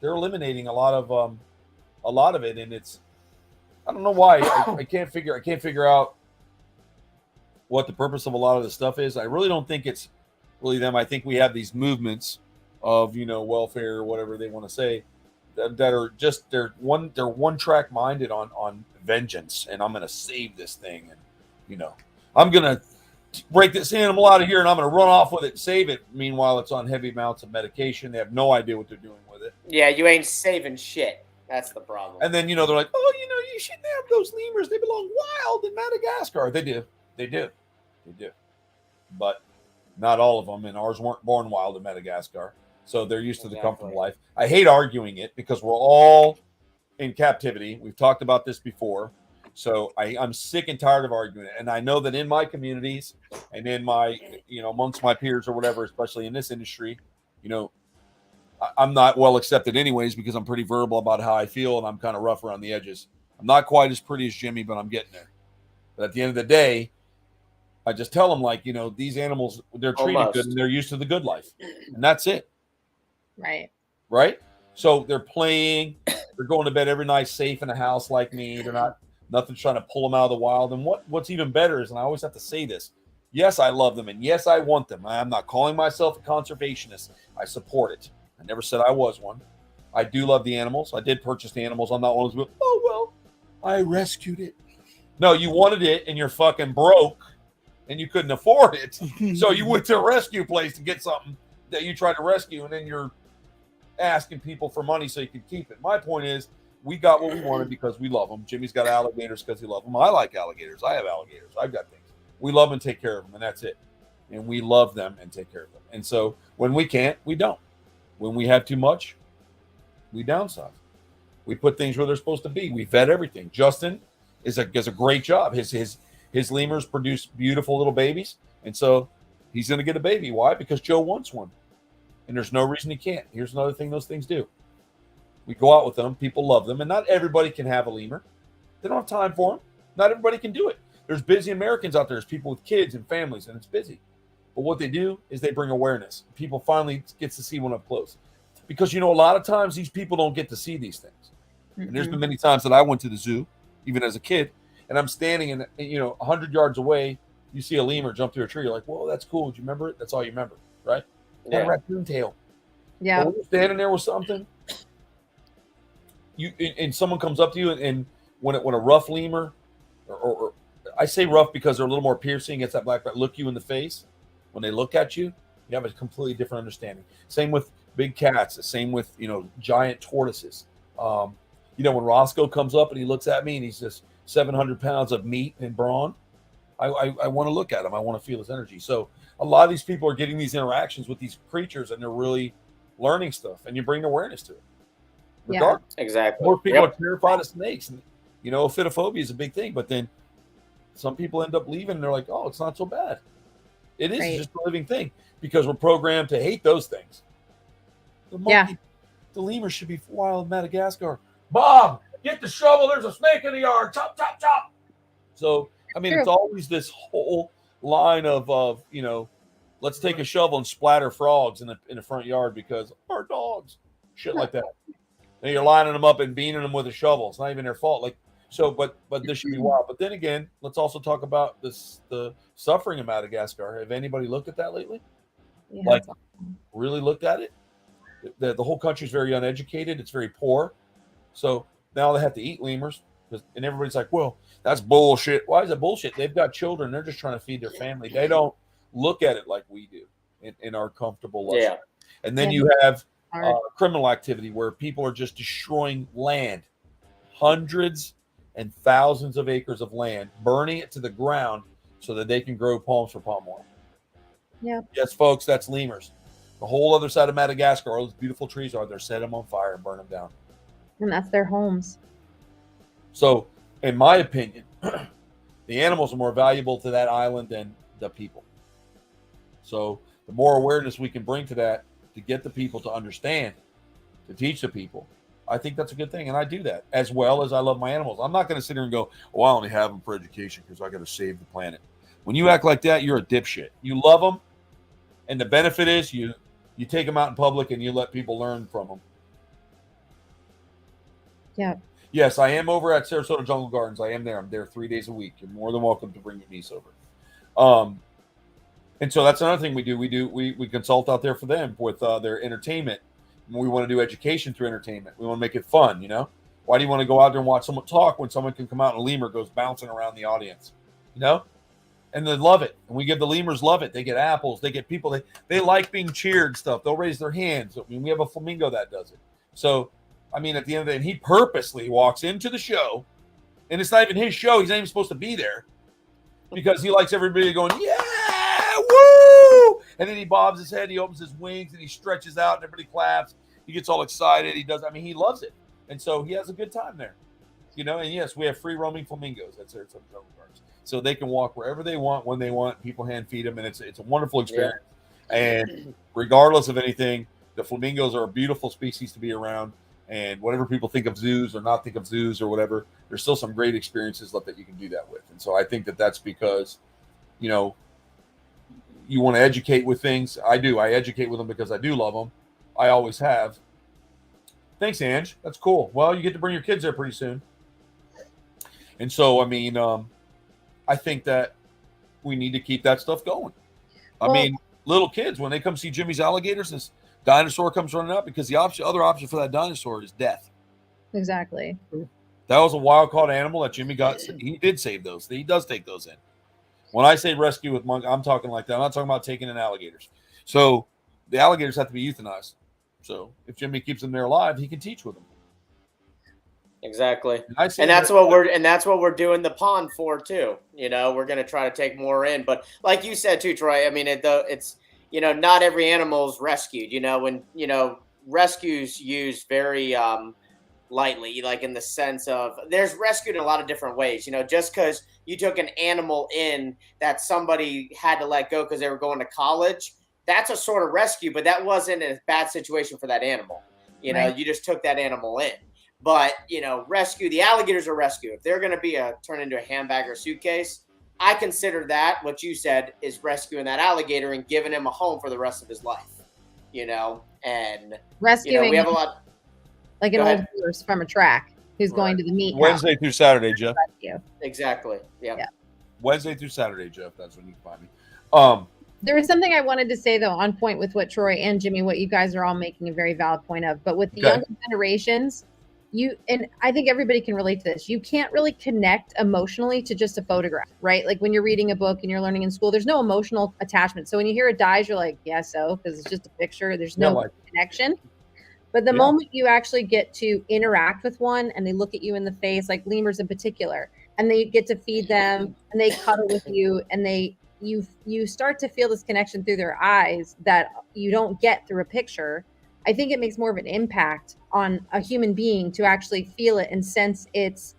they're eliminating a lot of it, and it's, I don't know why. I can't figure out what the purpose of a lot of this stuff is. I really don't think it's really them. I think we have these movements of welfare or whatever they want to say that are just they're one track minded on vengeance, and I'm going to save this thing, and I'm going to break this animal out of here, and I'm going to run off with it and save it. Meanwhile, it's on heavy amounts of medication. They have no idea what they're doing with it. Yeah, you ain't saving shit. That's the problem. And then they're like, oh, you shouldn't have those lemurs. They belong wild in Madagascar. They do, but not all of them. And ours weren't born wild in Madagascar, so they're used to the comfort of life. I hate arguing it because we're all in captivity. We've talked about this before. So I'm sick and tired of arguing it. And I know that in my communities and in my, amongst my peers or whatever, especially in this industry, I'm not well accepted anyways because I'm pretty verbal about how I feel, and I'm kind of rough around the edges. I'm not quite as pretty as Jimmy, but I'm getting there. But at the end of the day, I just tell them, like, these animals, they're treated good and they're used to the good life. And that's it. Right? So they're playing, they're going to bed every night safe in a house like me. They're not, nothing's trying to pull them out of the wild. And what's even better is, and I always have to say this, yes, I love them, and yes, I want them. I'm not calling myself a conservationist. I support it. I never said I was one. I do love the animals. I did purchase the animals. I'm not one of those people, oh, well, I rescued it. No, you wanted it, and you're fucking broke, and you couldn't afford it. So you went to a rescue place to get something that you tried to rescue, and then you're asking people for money so you can keep it. My point is, we got what we wanted because we love them. Jimmy's got alligators because he loves them. I like alligators. I have alligators. I've got things. We love and take care of them, and that's it. And we love them and take care of them. And so when we can't, we don't. When we have too much, we downsize. We put things where they're supposed to be. We vet everything. Justin does a great job. His lemurs produce beautiful little babies, and so he's going to get a baby. Why? Because Joe wants one, and there's no reason he can't. Here's another thing those things do. We go out with them. People love them, and not everybody can have a lemur. They don't have time for them. Not everybody can do it. There's busy Americans out there. There's people with kids and families, and it's busy. But what they do is they bring awareness. People finally get to see one up close. Because, a lot of times these people don't get to see these things. Mm-hmm. And there's been many times that I went to the zoo, even as a kid, and I'm standing in, 100 yards away, you see a lemur jump through a tree. You're like, whoa, that's cool. Do you remember it? That's all you remember, right? Yeah. And a raccoon tail. Yeah. But when you're standing there with something, and someone comes up to you, and when a rough lemur, or I say rough because they're a little more piercing, it's that black, look you in the face. When they look at you, you have a completely different understanding. Same with big cats. Same with, giant tortoises. When Roscoe comes up and he looks at me and he's just 700 pounds of meat and brawn, I want to look at him. I want to feel his energy. So a lot of these people are getting these interactions with these creatures, and they're really learning stuff, and you bring awareness to it. Regardless. Yeah, exactly. More people are terrified of snakes. And, ophitophobia is a big thing, but then some people end up leaving and they're like, oh, it's not so bad. It is Right. just a living thing because we're programmed to hate those things. The monkey, the lemur should be wild in Madagascar. Bob, get the shovel. There's a snake in the yard. Chop, chop, chop. So, I mean, True. it's always this whole line of you know, let's take a shovel and splatter frogs in the front yard because our dogs, shit like that. And you're lining them up and beaning them with a shovel. It's not even their fault. Like so, but this should be wild. But then again, let's also talk about the suffering of Madagascar. Have anybody looked at that lately? Yeah, Like, really looked at it? The whole country is very uneducated. It's very poor. So now they have to eat lemurs. And everybody's like, well, that's bullshit. Why is it bullshit? They've got children. They're just trying to feed their family. They don't look at it like we do in our comfortable life. Yeah. And then Yeah. you have Hard. criminal activity where people are just destroying land, hundreds and thousands of acres of land, burning it to the ground so that they can grow palms for palm oil. Yeah. Yes, folks, that's lemurs. The whole other side of Madagascar, all those beautiful trees are there, set them on fire and burn them down. And that's their homes. So, in my opinion, the animals are more valuable to that island than the people. So, the more awareness we can bring to that, to get the people to understand, to teach the people, I think that's a good thing. And I do that as well as I love my animals. I'm not going to sit here and go, oh, I only have them for education because I got to save the planet. When you act like that, you're a dipshit. You love them. And the benefit is you take them out in public and you let people learn from them. Yeah. Yes, I am over at Sarasota Jungle Gardens. I am there. I'm there 3 days a week. You're more than welcome to bring your niece over. And so that's another thing we do. We consult out there for them with their entertainment. We want to do education through entertainment. We want to make it fun, you know? Why do you want to go out there and watch someone talk when someone can come out and a lemur goes bouncing around the audience? You know? And they love it. And we give the lemurs love it. They get apples. They get people. They like being cheered and stuff. They'll raise their hands. I mean, we have a flamingo that does it. So, I mean, at the end of the day, and he purposely walks into the show, and it's not even his show. He's not even supposed to be there because he likes everybody going, yeah, woo! And then he bobs his head, he opens his wings, and he stretches out, and everybody claps. He gets all excited. He does. I mean, he loves it. And so he has a good time there. You know, and yes, we have free roaming flamingos at Sarasota Jungle Gardens. So they can walk wherever they want, when they want. People hand feed them, and it's a wonderful experience. Yeah. And regardless of anything, the flamingos are a beautiful species to be around. And whatever people think of zoos or not think of zoos or whatever, there's still some great experiences left that you can do that with. And so I think that that's because, you know, you want to educate with things. I do. I educate with them because I do love them. I always have. Thanks, Ange. That's cool. Well, you get to bring your kids there pretty soon. And so, I mean, I think that we need to keep that stuff going. I mean, little kids, when they come see Jimmy's alligators, this dinosaur comes running up because the other option for that dinosaur is death. Exactly. That was a wild caught animal that Jimmy got. He did save those. He does take those in. When I say rescue with monk, I'm talking like that. I'm not talking about taking in alligators. So the alligators have to be euthanized. So if Jimmy keeps them there alive, he can teach with them. Exactly. And that's what we're doing the pond for too. You know, we're going to try to take more in, but like you said too, Troy, I mean, it's, you know, not every animal is rescued, you know, when, you know, rescues used very lightly, like in the sense of there's rescued in a lot of different ways, you know, just because you took an animal in that somebody had to let go because they were going to college, that's a sort of rescue, but that wasn't a bad situation for that animal. You know, you just took that animal in. But, you know, rescue, the alligators are rescue. If they're going to be turned into a handbag or suitcase, I consider that, what you said, is rescuing that alligator and giving him a home for the rest of his life, you know, and rescuing, you know, we have a lot. Like an old horse from a track who's going to the meat Wednesday through Saturday, Jeff. Rescue. Exactly. Yeah. Wednesday through Saturday, Jeff. That's when you can find me. There was something I wanted to say, though, on point with what Troy and Jimmy, what you guys are all making a very valid point of. But with the younger generations, and I think everybody can relate to this. You can't really connect emotionally to just a photograph, right? Like when you're reading a book and you're learning in school, there's no emotional attachment. So when you hear it dies, you're like, yeah, so, because it's just a picture. There's no connection. But the moment you actually get to interact with one and they look at you in the face, like lemurs in particular, and they get to feed them and they cuddle with you and you start to feel this connection through their eyes that you don't get through a picture. I think it makes more of an impact on a human being to actually feel it and sense its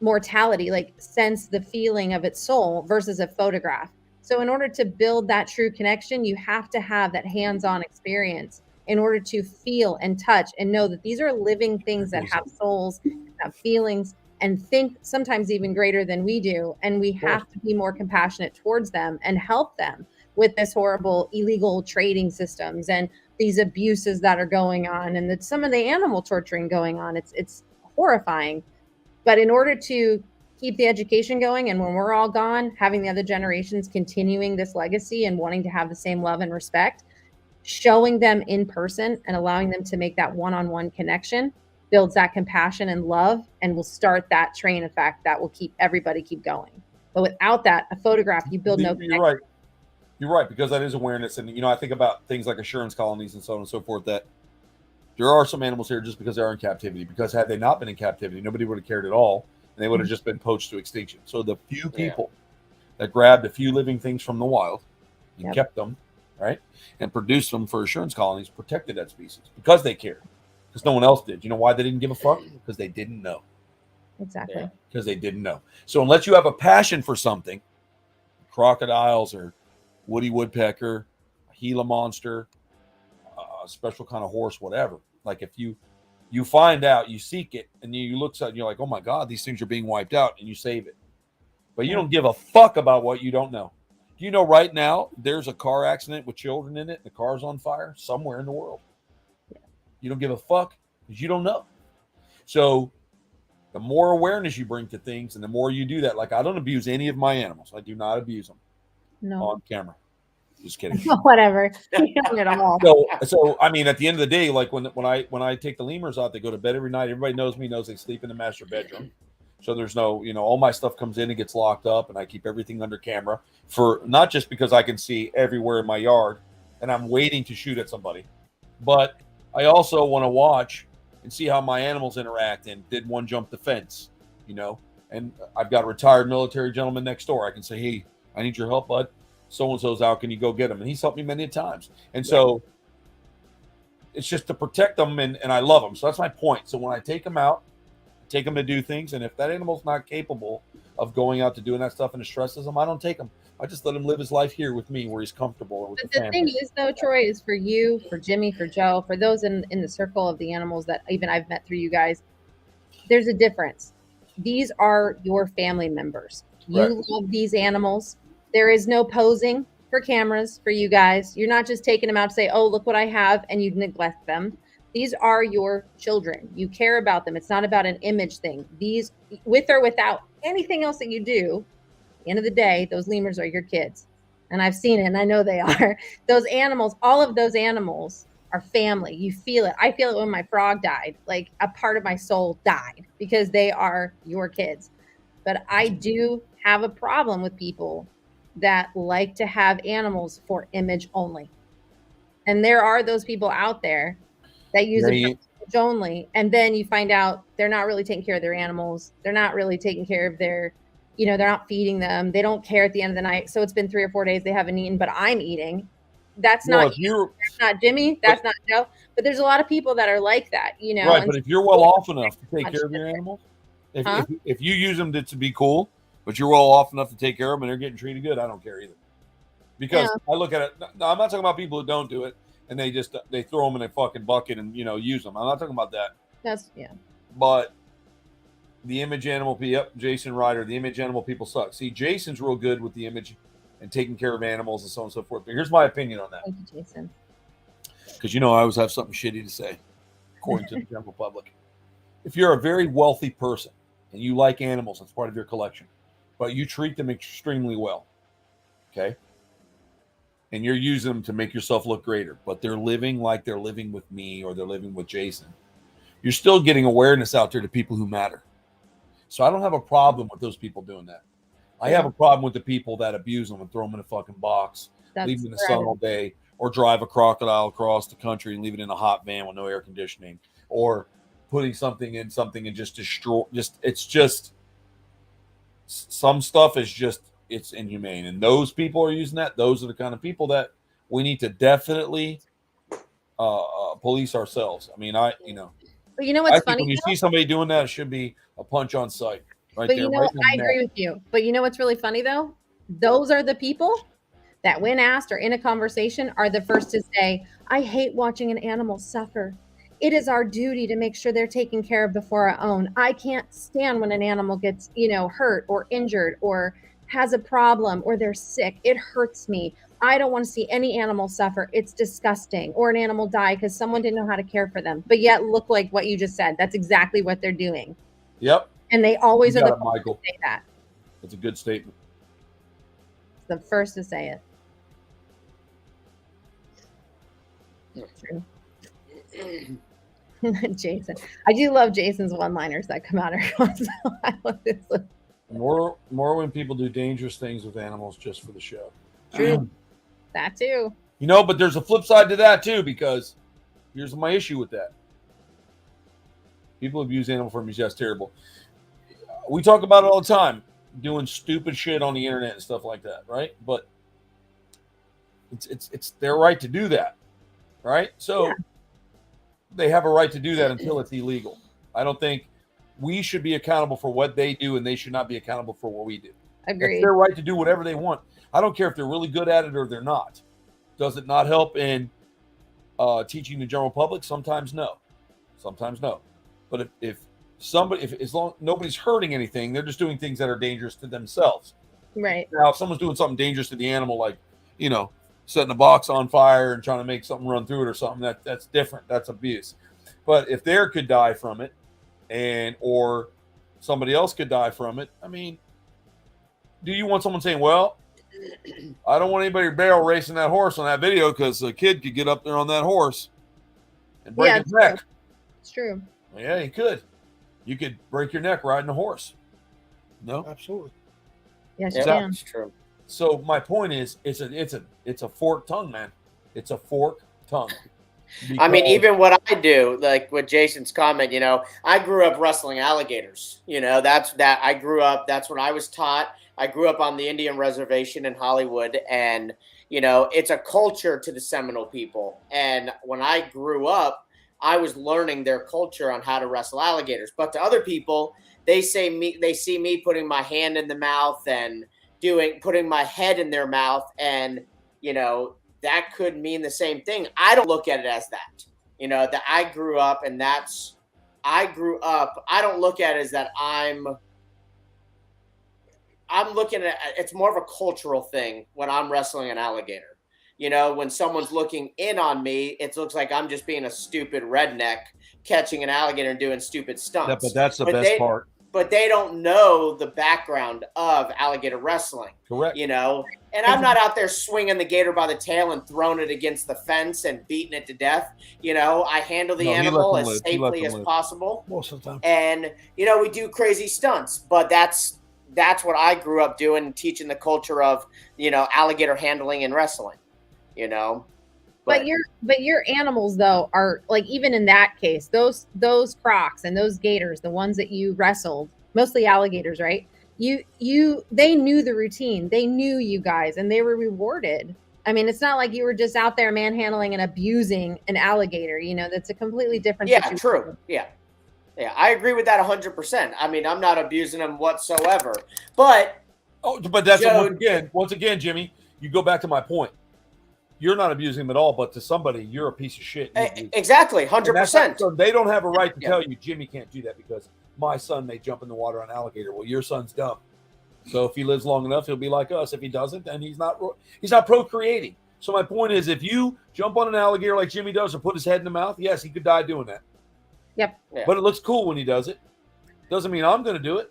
mortality, like sense the feeling of its soul versus a photograph. So in order to build that true connection, you have to have that hands-on experience in order to feel and touch and know that these are living things that have souls, have feelings, and think sometimes even greater than we do. And we have to be more compassionate towards them and help them with this horrible illegal trading systems and these abuses that are going on, and some of the animal torturing going on. It's horrifying. But in order to keep the education going, and when we're all gone, having the other generations continuing this legacy and wanting to have the same love and respect, showing them in person and allowing them to make that one-on-one connection builds that compassion and love, and will start that train effect that will keep everybody keep going. But without that, a photograph, you build no connection. You're right. You're right, because that is awareness. And, I think about things like assurance colonies and so on and so forth, that there are some animals here just because they are in captivity, because had they not been in captivity, nobody would have cared at all, and they would have just been poached to extinction. So the few people that grabbed a few living things from the wild and kept them, right, and produced them for assurance colonies, protected that species because they cared, because no one else did. You know why they didn't give a fuck? Because they didn't know. Exactly. Because they didn't know. So unless you have a passion for something, crocodiles or woody woodpecker, a Gila monster, a special kind of horse, whatever. Like if you find out, you seek it, and you look at it and you're like, oh my God, these things are being wiped out, and you save it. But you don't give a fuck about what you don't know. Do you know right now there's a car accident with children in it, and the car's on fire somewhere in the world? You don't give a fuck because you don't know. So the more awareness you bring to things, and the more you do that, like I don't abuse any of my animals. I do not abuse them. No. On camera. Just kidding. Whatever. You don't at all. So I mean, at the end of the day, like when I take the lemurs out, they go to bed every night. Everybody knows me, knows they sleep in the master bedroom. So there's no, all my stuff comes in and gets locked up, and I keep everything under camera, for not just because I can see everywhere in my yard and I'm waiting to shoot at somebody, but I also want to watch and see how my animals interact, and did one jump the fence, and I've got a retired military gentleman next door. I can say, hey, I need your help, bud. So-and-so's out. Can you go get him? And he's helped me many times. And so it's just to protect them, and I love them. So that's my point. So when I take them out, take them to do things, and if that animal's not capable of going out to doing that stuff and it stresses him, I don't take him. I just let him live his life here with me, where he's comfortable. With but the thing is, though, Troy, is for you, for Jimmy, for Joe, for those in the circle of the animals that even I've met through you guys, there's a difference. These are your family members. You love these animals. There is no posing for cameras for you guys. You're not just taking them out to say, oh, look what I have, and you neglect them. These are your children. You care about them. It's not about an image thing. These, with or without anything else that you do, at the end of the day, those lemurs are your kids. And I've seen it, and I know they are. Those animals, all of those animals are family. You feel it. I feel it when my frog died. Like a part of my soul died, because they are your kids. But I do have a problem with people that like to have animals for image only. And there are those people out there that use it for image only. And then you find out they're not really taking care of their animals. They're not really taking care of their, they're not feeding them. They don't care at the end of the night. So it's been 3 or 4 days they haven't eaten, but I'm eating. That's not you. That's not Jimmy. That's not Joe. But there's a lot of people that are like that, Right, but if you're well off enough to take care of your animals, if you use them to be cool, but you're well off enough to take care of them and they're getting treated good, I don't care either. Because I look at it, no, I'm not talking about people who don't do it and they throw them in a fucking bucket and, use them. I'm not talking about that. But the image animal people, Jason Ryder, the image animal people suck. See, Jason's real good with the image and taking care of animals and so on and so forth. But here's my opinion on that. Thank you, Jason. Because, I always have something shitty to say, according to the general public. If you're a very wealthy person and you like animals, that's part of your collection, but you treat them extremely well, okay? And you're using them to make yourself look greater, but they're living like they're living with me or they're living with Jason. You're still getting awareness out there to people who matter. So I don't have a problem with those people doing that. I have a problem with the people that abuse them and throw them in a fucking box, leave them in the sun all day, or drive a crocodile across the country and leave it in a hot van with no air conditioning, or putting something in something and just destroy. Some stuff is just, it's inhumane. And those people are using that. Those are the kind of people that we need to definitely police ourselves. I mean, But you know what's funny? When you see somebody doing that, it should be a punch on sight. Right but there, I agree with you. But you know what's really funny though? Those are the people that when asked or in a conversation are the first to say, I hate watching an animal suffer. It is our duty to make sure they're taken care of before our own. I can't stand when an animal gets, hurt or injured or has a problem or they're sick. It hurts me. I don't want to see any animal suffer. It's disgusting. Or an animal die because someone didn't know how to care for them. But yet look like what you just said. That's exactly what they're doing. Yep. And they always You are got the it, first Michael. to say that. That's a good statement. The first to say it. True. Jason. I do love Jason's one-liners that come out every once in a while. I love this one. More when people do dangerous things with animals just for the show. True. That too. But there's a flip side to that too, because here's my issue with that. People abuse animal farmers. That's terrible. We talk about it all the time, doing stupid shit on the internet and stuff like that, right? But it's their right to do that, right? So they have a right to do that until it's illegal. I don't think we should be accountable for what they do, and they should not be accountable for what we do. Agreed. It's their right to do whatever they want. I don't care if they're really good at it or they're not. Does it not help in teaching the general public? Sometimes no. Sometimes no. But if as long nobody's hurting anything, they're just doing things that are dangerous to themselves. Right. Now, if someone's doing something dangerous to the animal, like, setting a box on fire and trying to make something run through it or something, that's different. That's abuse. But if they could die from it, or somebody else could die from it, I mean, do you want someone saying, well, I don't want anybody barrel racing that horse on that video because a kid could get up there on that horse and break his neck? It's true. Well, yeah, he could. You could break your neck riding a horse. No? Absolutely. Yes, Yeah, you can. that's true. So my point is, it's a forked tongue, man. It's a forked tongue. I mean, even what I do, like with Jason's comment, I grew up wrestling alligators. That's what I was taught. I grew up on the Indian reservation in Hollywood, and, it's a culture to the Seminole people. And when I grew up, I was learning their culture on how to wrestle alligators. But to other people, they see me putting my hand in the mouth and putting my head in their mouth, and, that could mean the same thing. I don't look at it as that, that I grew up. I don't look at it as that I'm looking at it's more of a cultural thing when I'm wrestling an alligator. When someone's looking in on me, it looks like I'm just being a stupid redneck catching an alligator and doing stupid stunts. Yeah, but that's the best part. But they don't know the background of alligator wrestling. Correct. And I'm not out there swinging the gator by the tail and throwing it against the fence and beating it to death. I handle the animal as safely as possible. Most of the time. And, we do crazy stunts, but that's what I grew up doing, teaching the culture of, alligator handling and wrestling, But your animals though are like, even in that case, those crocs and those gators, the ones that you wrestled, mostly alligators, right? They knew the routine. They knew you guys, and they were rewarded. I mean, it's not like you were just out there manhandling and abusing an alligator. That's a completely different situation. True. Yeah, I agree with that 100%. I mean, I'm not abusing them whatsoever. But that's once again, Jimmy, you go back to my point. You're not abusing them at all, but to somebody, you're a piece of shit. Exactly, 100%. So they don't have a right to tell you, Jimmy can't do that because my son may jump in the water on alligator. Well, your son's dumb. So if he lives long enough, he'll be like us. If he doesn't, then he's not procreating. So my point is, if you jump on an alligator like Jimmy does or put his head in the mouth, yes, he could die doing that. Yep. Yeah. But it looks cool when he does it. Doesn't mean I'm going to do it.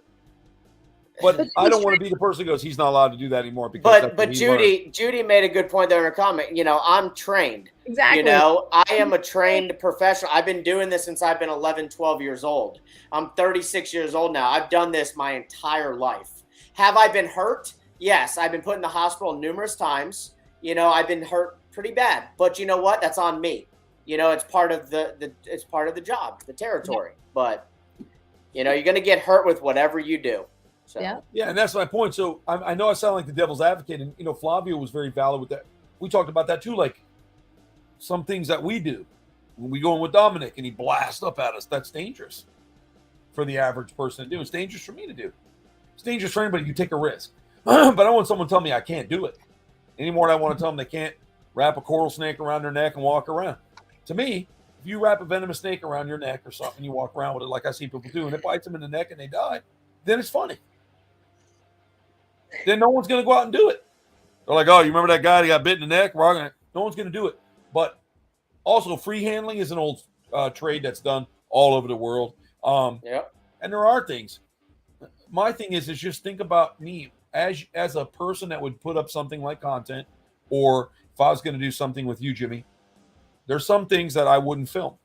But I don't want to be the person who goes, he's not allowed to do that anymore. But Judy made a good point there in her comment. I'm trained. Exactly. I am a trained professional. I've been doing this since I've been 11, 12 years old. I'm 36 years old now. I've done this my entire life. Have I been hurt? Yes. I've been put in the hospital numerous times. I've been hurt pretty bad. But you know what? That's on me. It's part of it's part of the job, the territory. Yeah. But you're going to get hurt with whatever you do. So. Yeah, and that's my point. So I know I sound like the devil's advocate, and Flavio was very valid with that. We talked about that too, like some things that we do when we go in with Dominic and he blasts up at us. That's dangerous for the average person to do. It's dangerous for me to do. It's dangerous for anybody. You take a risk, but I want someone to tell me I can't do it. any more than I want to tell them they can't wrap a coral snake around their neck and walk around. To me, if you wrap a venomous snake around your neck or something, you walk around with it like I see people do, and it bites them in the neck and they die, then it's funny. Then no one's going to go out and do it. They're like, oh, you remember that guy that got bit in the neck? No one's going to do it. But also, free handling is an old trade that's done all over the world. Yep. And there are things. My thing is just think about me as a person that would put up something like content, or if I was going to do something with you, Jimmy, there's some things that I wouldn't film.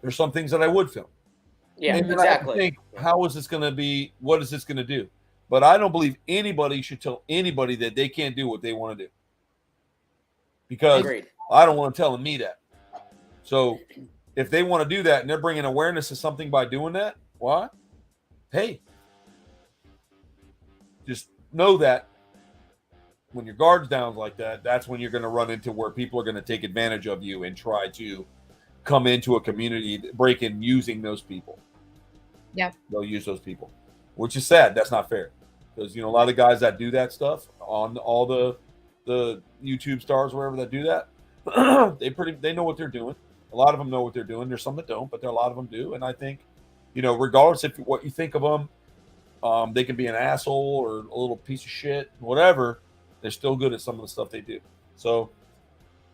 There's some things that I would film. Yeah, and exactly. I think, how is this going to be? What is this going to do? But I don't believe anybody should tell anybody that they can't do what they want to do. Because Agreed. I don't want them telling me that. So if they want to do that and they're bringing awareness to something by doing that, why? Hey, just know that when your guard's down like that, that's when you're going to run into where people are going to take advantage of you and try to come into a community, break in using those people. Yep. They'll use those people, which is sad. That's not fair. Because, a lot of guys that do that stuff on all the YouTube stars, wherever that do that, they know what they're doing. A lot of them know what they're doing. There's some that don't, but there are a lot of them do. And I think, regardless of what you think of them, they can be an asshole or a little piece of shit, whatever. They're still good at some of the stuff they do. So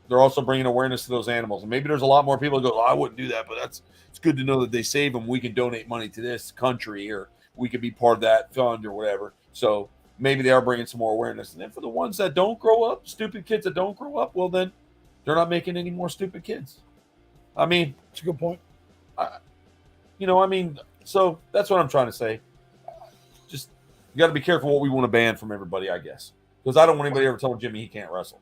they're also bringing awareness to those animals. And maybe there's a lot more people that go, I wouldn't do that, but it's good to know that they save them. We can donate money to this country, or we could be part of that fund or whatever. So maybe they are bringing some more awareness. And then for the ones that don't grow up, stupid kids that don't grow up, well, then they're not making any more stupid kids. I mean, That's a good point. So that's what I'm trying to say. Just, you got to be careful what we want to ban from everybody, I guess. Because I don't want anybody ever telling Jimmy he can't wrestle.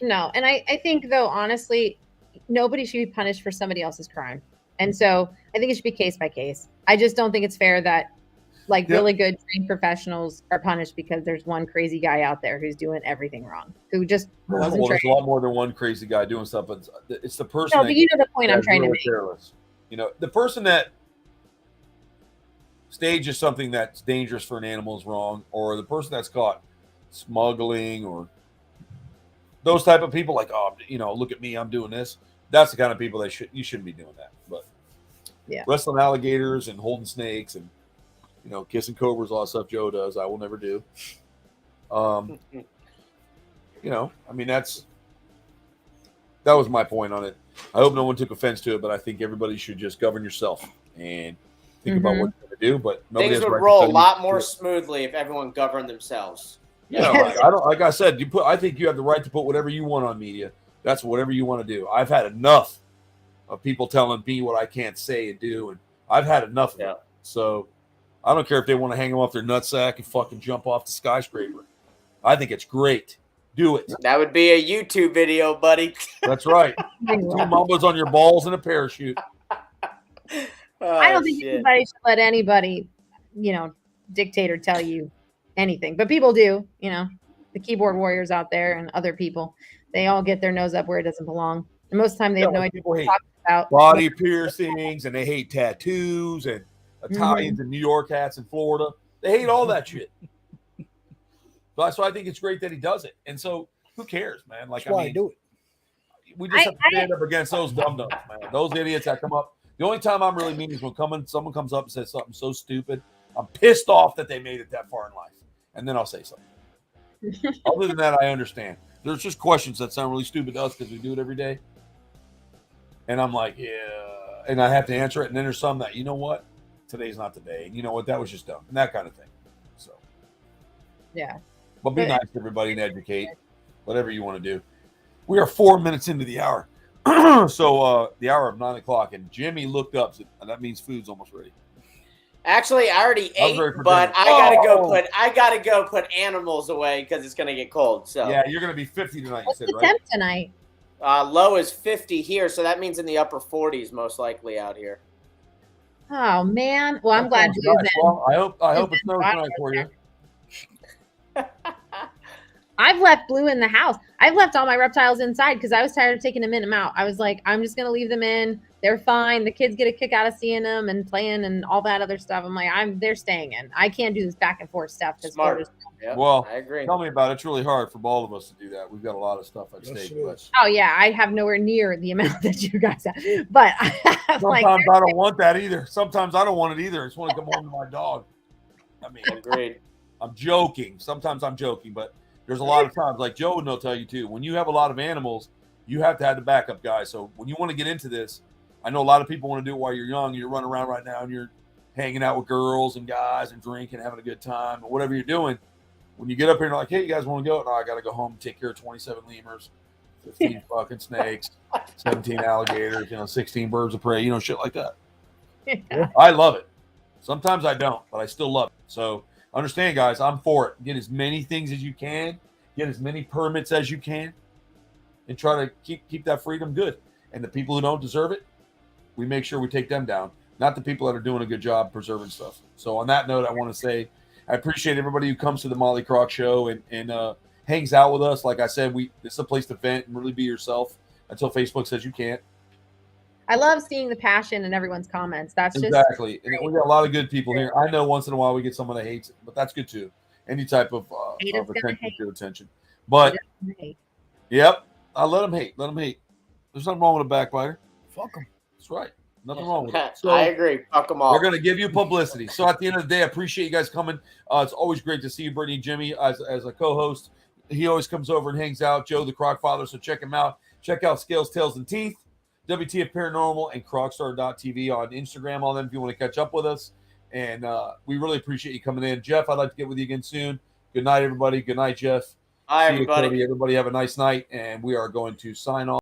No. And I think, though, honestly, nobody should be punished for somebody else's crime. And so I think it should be case by case. I just don't think it's fair that really good trained professionals are punished because there's one crazy guy out there who's doing everything wrong, who just wasn't Well, trained. there's a lot more than one crazy guy doing stuff, but it's the person. No, but you know the point I'm trying to make. Careless. The person that stages something that's dangerous for an animal is wrong, or the person that's caught smuggling, or those type of people, like, oh, look at me, I'm doing this. That's the kind of people you shouldn't be doing that. But yeah, wrestling alligators and holding snakes and kissing cobras, all that stuff Joe does, I will never do. That was my point on it. I hope no one took offense to it, but I think everybody should just govern yourself and think about what you're going to do. But things would roll a lot more smoothly if everyone governed themselves. Yeah, I don't. Like I said, I think you have the right to put whatever you want on media. That's whatever you want to do. I've had enough of people telling me what I can't say and do, and I've had enough of it. So I don't care if they want to hang them off their nutsack and fucking jump off the skyscraper. I think it's great. Do it. That would be a YouTube video, buddy. That's right. 2 mambas on your balls and a parachute. I don't think anybody should let anybody, dictate or tell you anything. But people do, the keyboard warriors out there and other people, they all get their nose up where it doesn't belong. And most of the time they have no idea what they're talking about. Body piercings, and they hate tattoos and Italians and New York hats in Florida. They hate all that shit. So I think it's great that he does it. And so who cares, man? Like, That's why I do it. We just have to stand up against those dum-dums, man. Those idiots that come up. The only time I'm really mean is when someone comes up and says something so stupid. I'm pissed off that they made it that far in life. And then I'll say something. Other than that, I understand. There's just questions that sound really stupid to us because we do it every day. And I'm like, yeah. And I have to answer it. And then there's some that, you know what? Today's not the day. And you know what? That was just dumb. And that kind of thing. So, yeah. But be nice to everybody and educate. Whatever you want to do. We are 4 minutes into the hour. So the hour of 9 o'clock. And Jimmy looked up. And that means food's almost ready. Actually, I already ate, but I gotta go put animals away because it's gonna get cold. So yeah, you're gonna be 50 tonight. What's you said, the right? temp tonight? Low is 50 here, so that means in the upper 40s most likely out here. Oh man! Well, I'm glad you nice. Well, I hope it snows tonight for you. I've left Blue in the house. I've left all my reptiles inside because I was tired of taking them in and out. I was like, I'm just gonna leave them in. They're fine. The kids get a kick out of seeing them and playing and all that other stuff. I'm like, they're staying in. I can't do this back and forth stuff because Smart. Yep, well, I agree. Tell me about it. It's really hard for all of us to do that. We've got a lot of stuff at Yes, stake. it But is. oh yeah, I have nowhere near the amount that you guys have. But sometimes I don't want that either. Sometimes I don't want it either. I just want to come home to my dog. I mean, Agreed. I'm joking. Sometimes I'm joking, but there's a lot of times, like Joe will tell you too, when you have a lot of animals, you have to have the backup guy. So when you want to get into this, I know a lot of people want to do it while you're young. You're running around right now and you're hanging out with girls and guys and drinking, having a good time, or whatever you're doing. When you get up here and you're like, hey, you guys want to go? No, I got to go home and take care of 27 lemurs, 15 fucking snakes, 17 alligators, 16 birds of prey, shit like that. Yeah. I love it. Sometimes I don't, but I still love it. So understand, guys, I'm for it. Get as many things as you can, get as many permits as you can, and try to keep that freedom good. And the people who don't deserve it, we make sure we take them down, not the people that are doing a good job preserving stuff. So on that note, I want to say I appreciate everybody who comes to the Motley Croc show and hangs out with us. Like I said, this is a place to vent and really be yourself until Facebook says you can't. I love seeing the passion in everyone's comments. That's just Exactly. And we got a lot of good people here. I know once in a while we get someone that hates it, but that's good too. Any type of Hate is gonna attention hate. to attention. But Hate. yep, I let them hate. Let them hate. There's nothing wrong with a backbiter. Fuck them. That's right. Nothing wrong with it. So I agree. Fuck them all. we're going to give you publicity. So at the end of the day, I appreciate you guys coming. It's always great to see you, Brittany and Jimmy, as a co-host. He always comes over and hangs out. Joe, the Croc Father. So check him out. Check out Scales, Tails, and Teeth, WTF Paranormal, and Crocstar.tv on Instagram. All them if you want to catch up with us. And we really appreciate you coming in. Jeff, I'd like to get with you again soon. Good night, everybody. Good night, Jeff. Bye, See you, everybody. Cody. Everybody have a nice night. And we are going to sign off.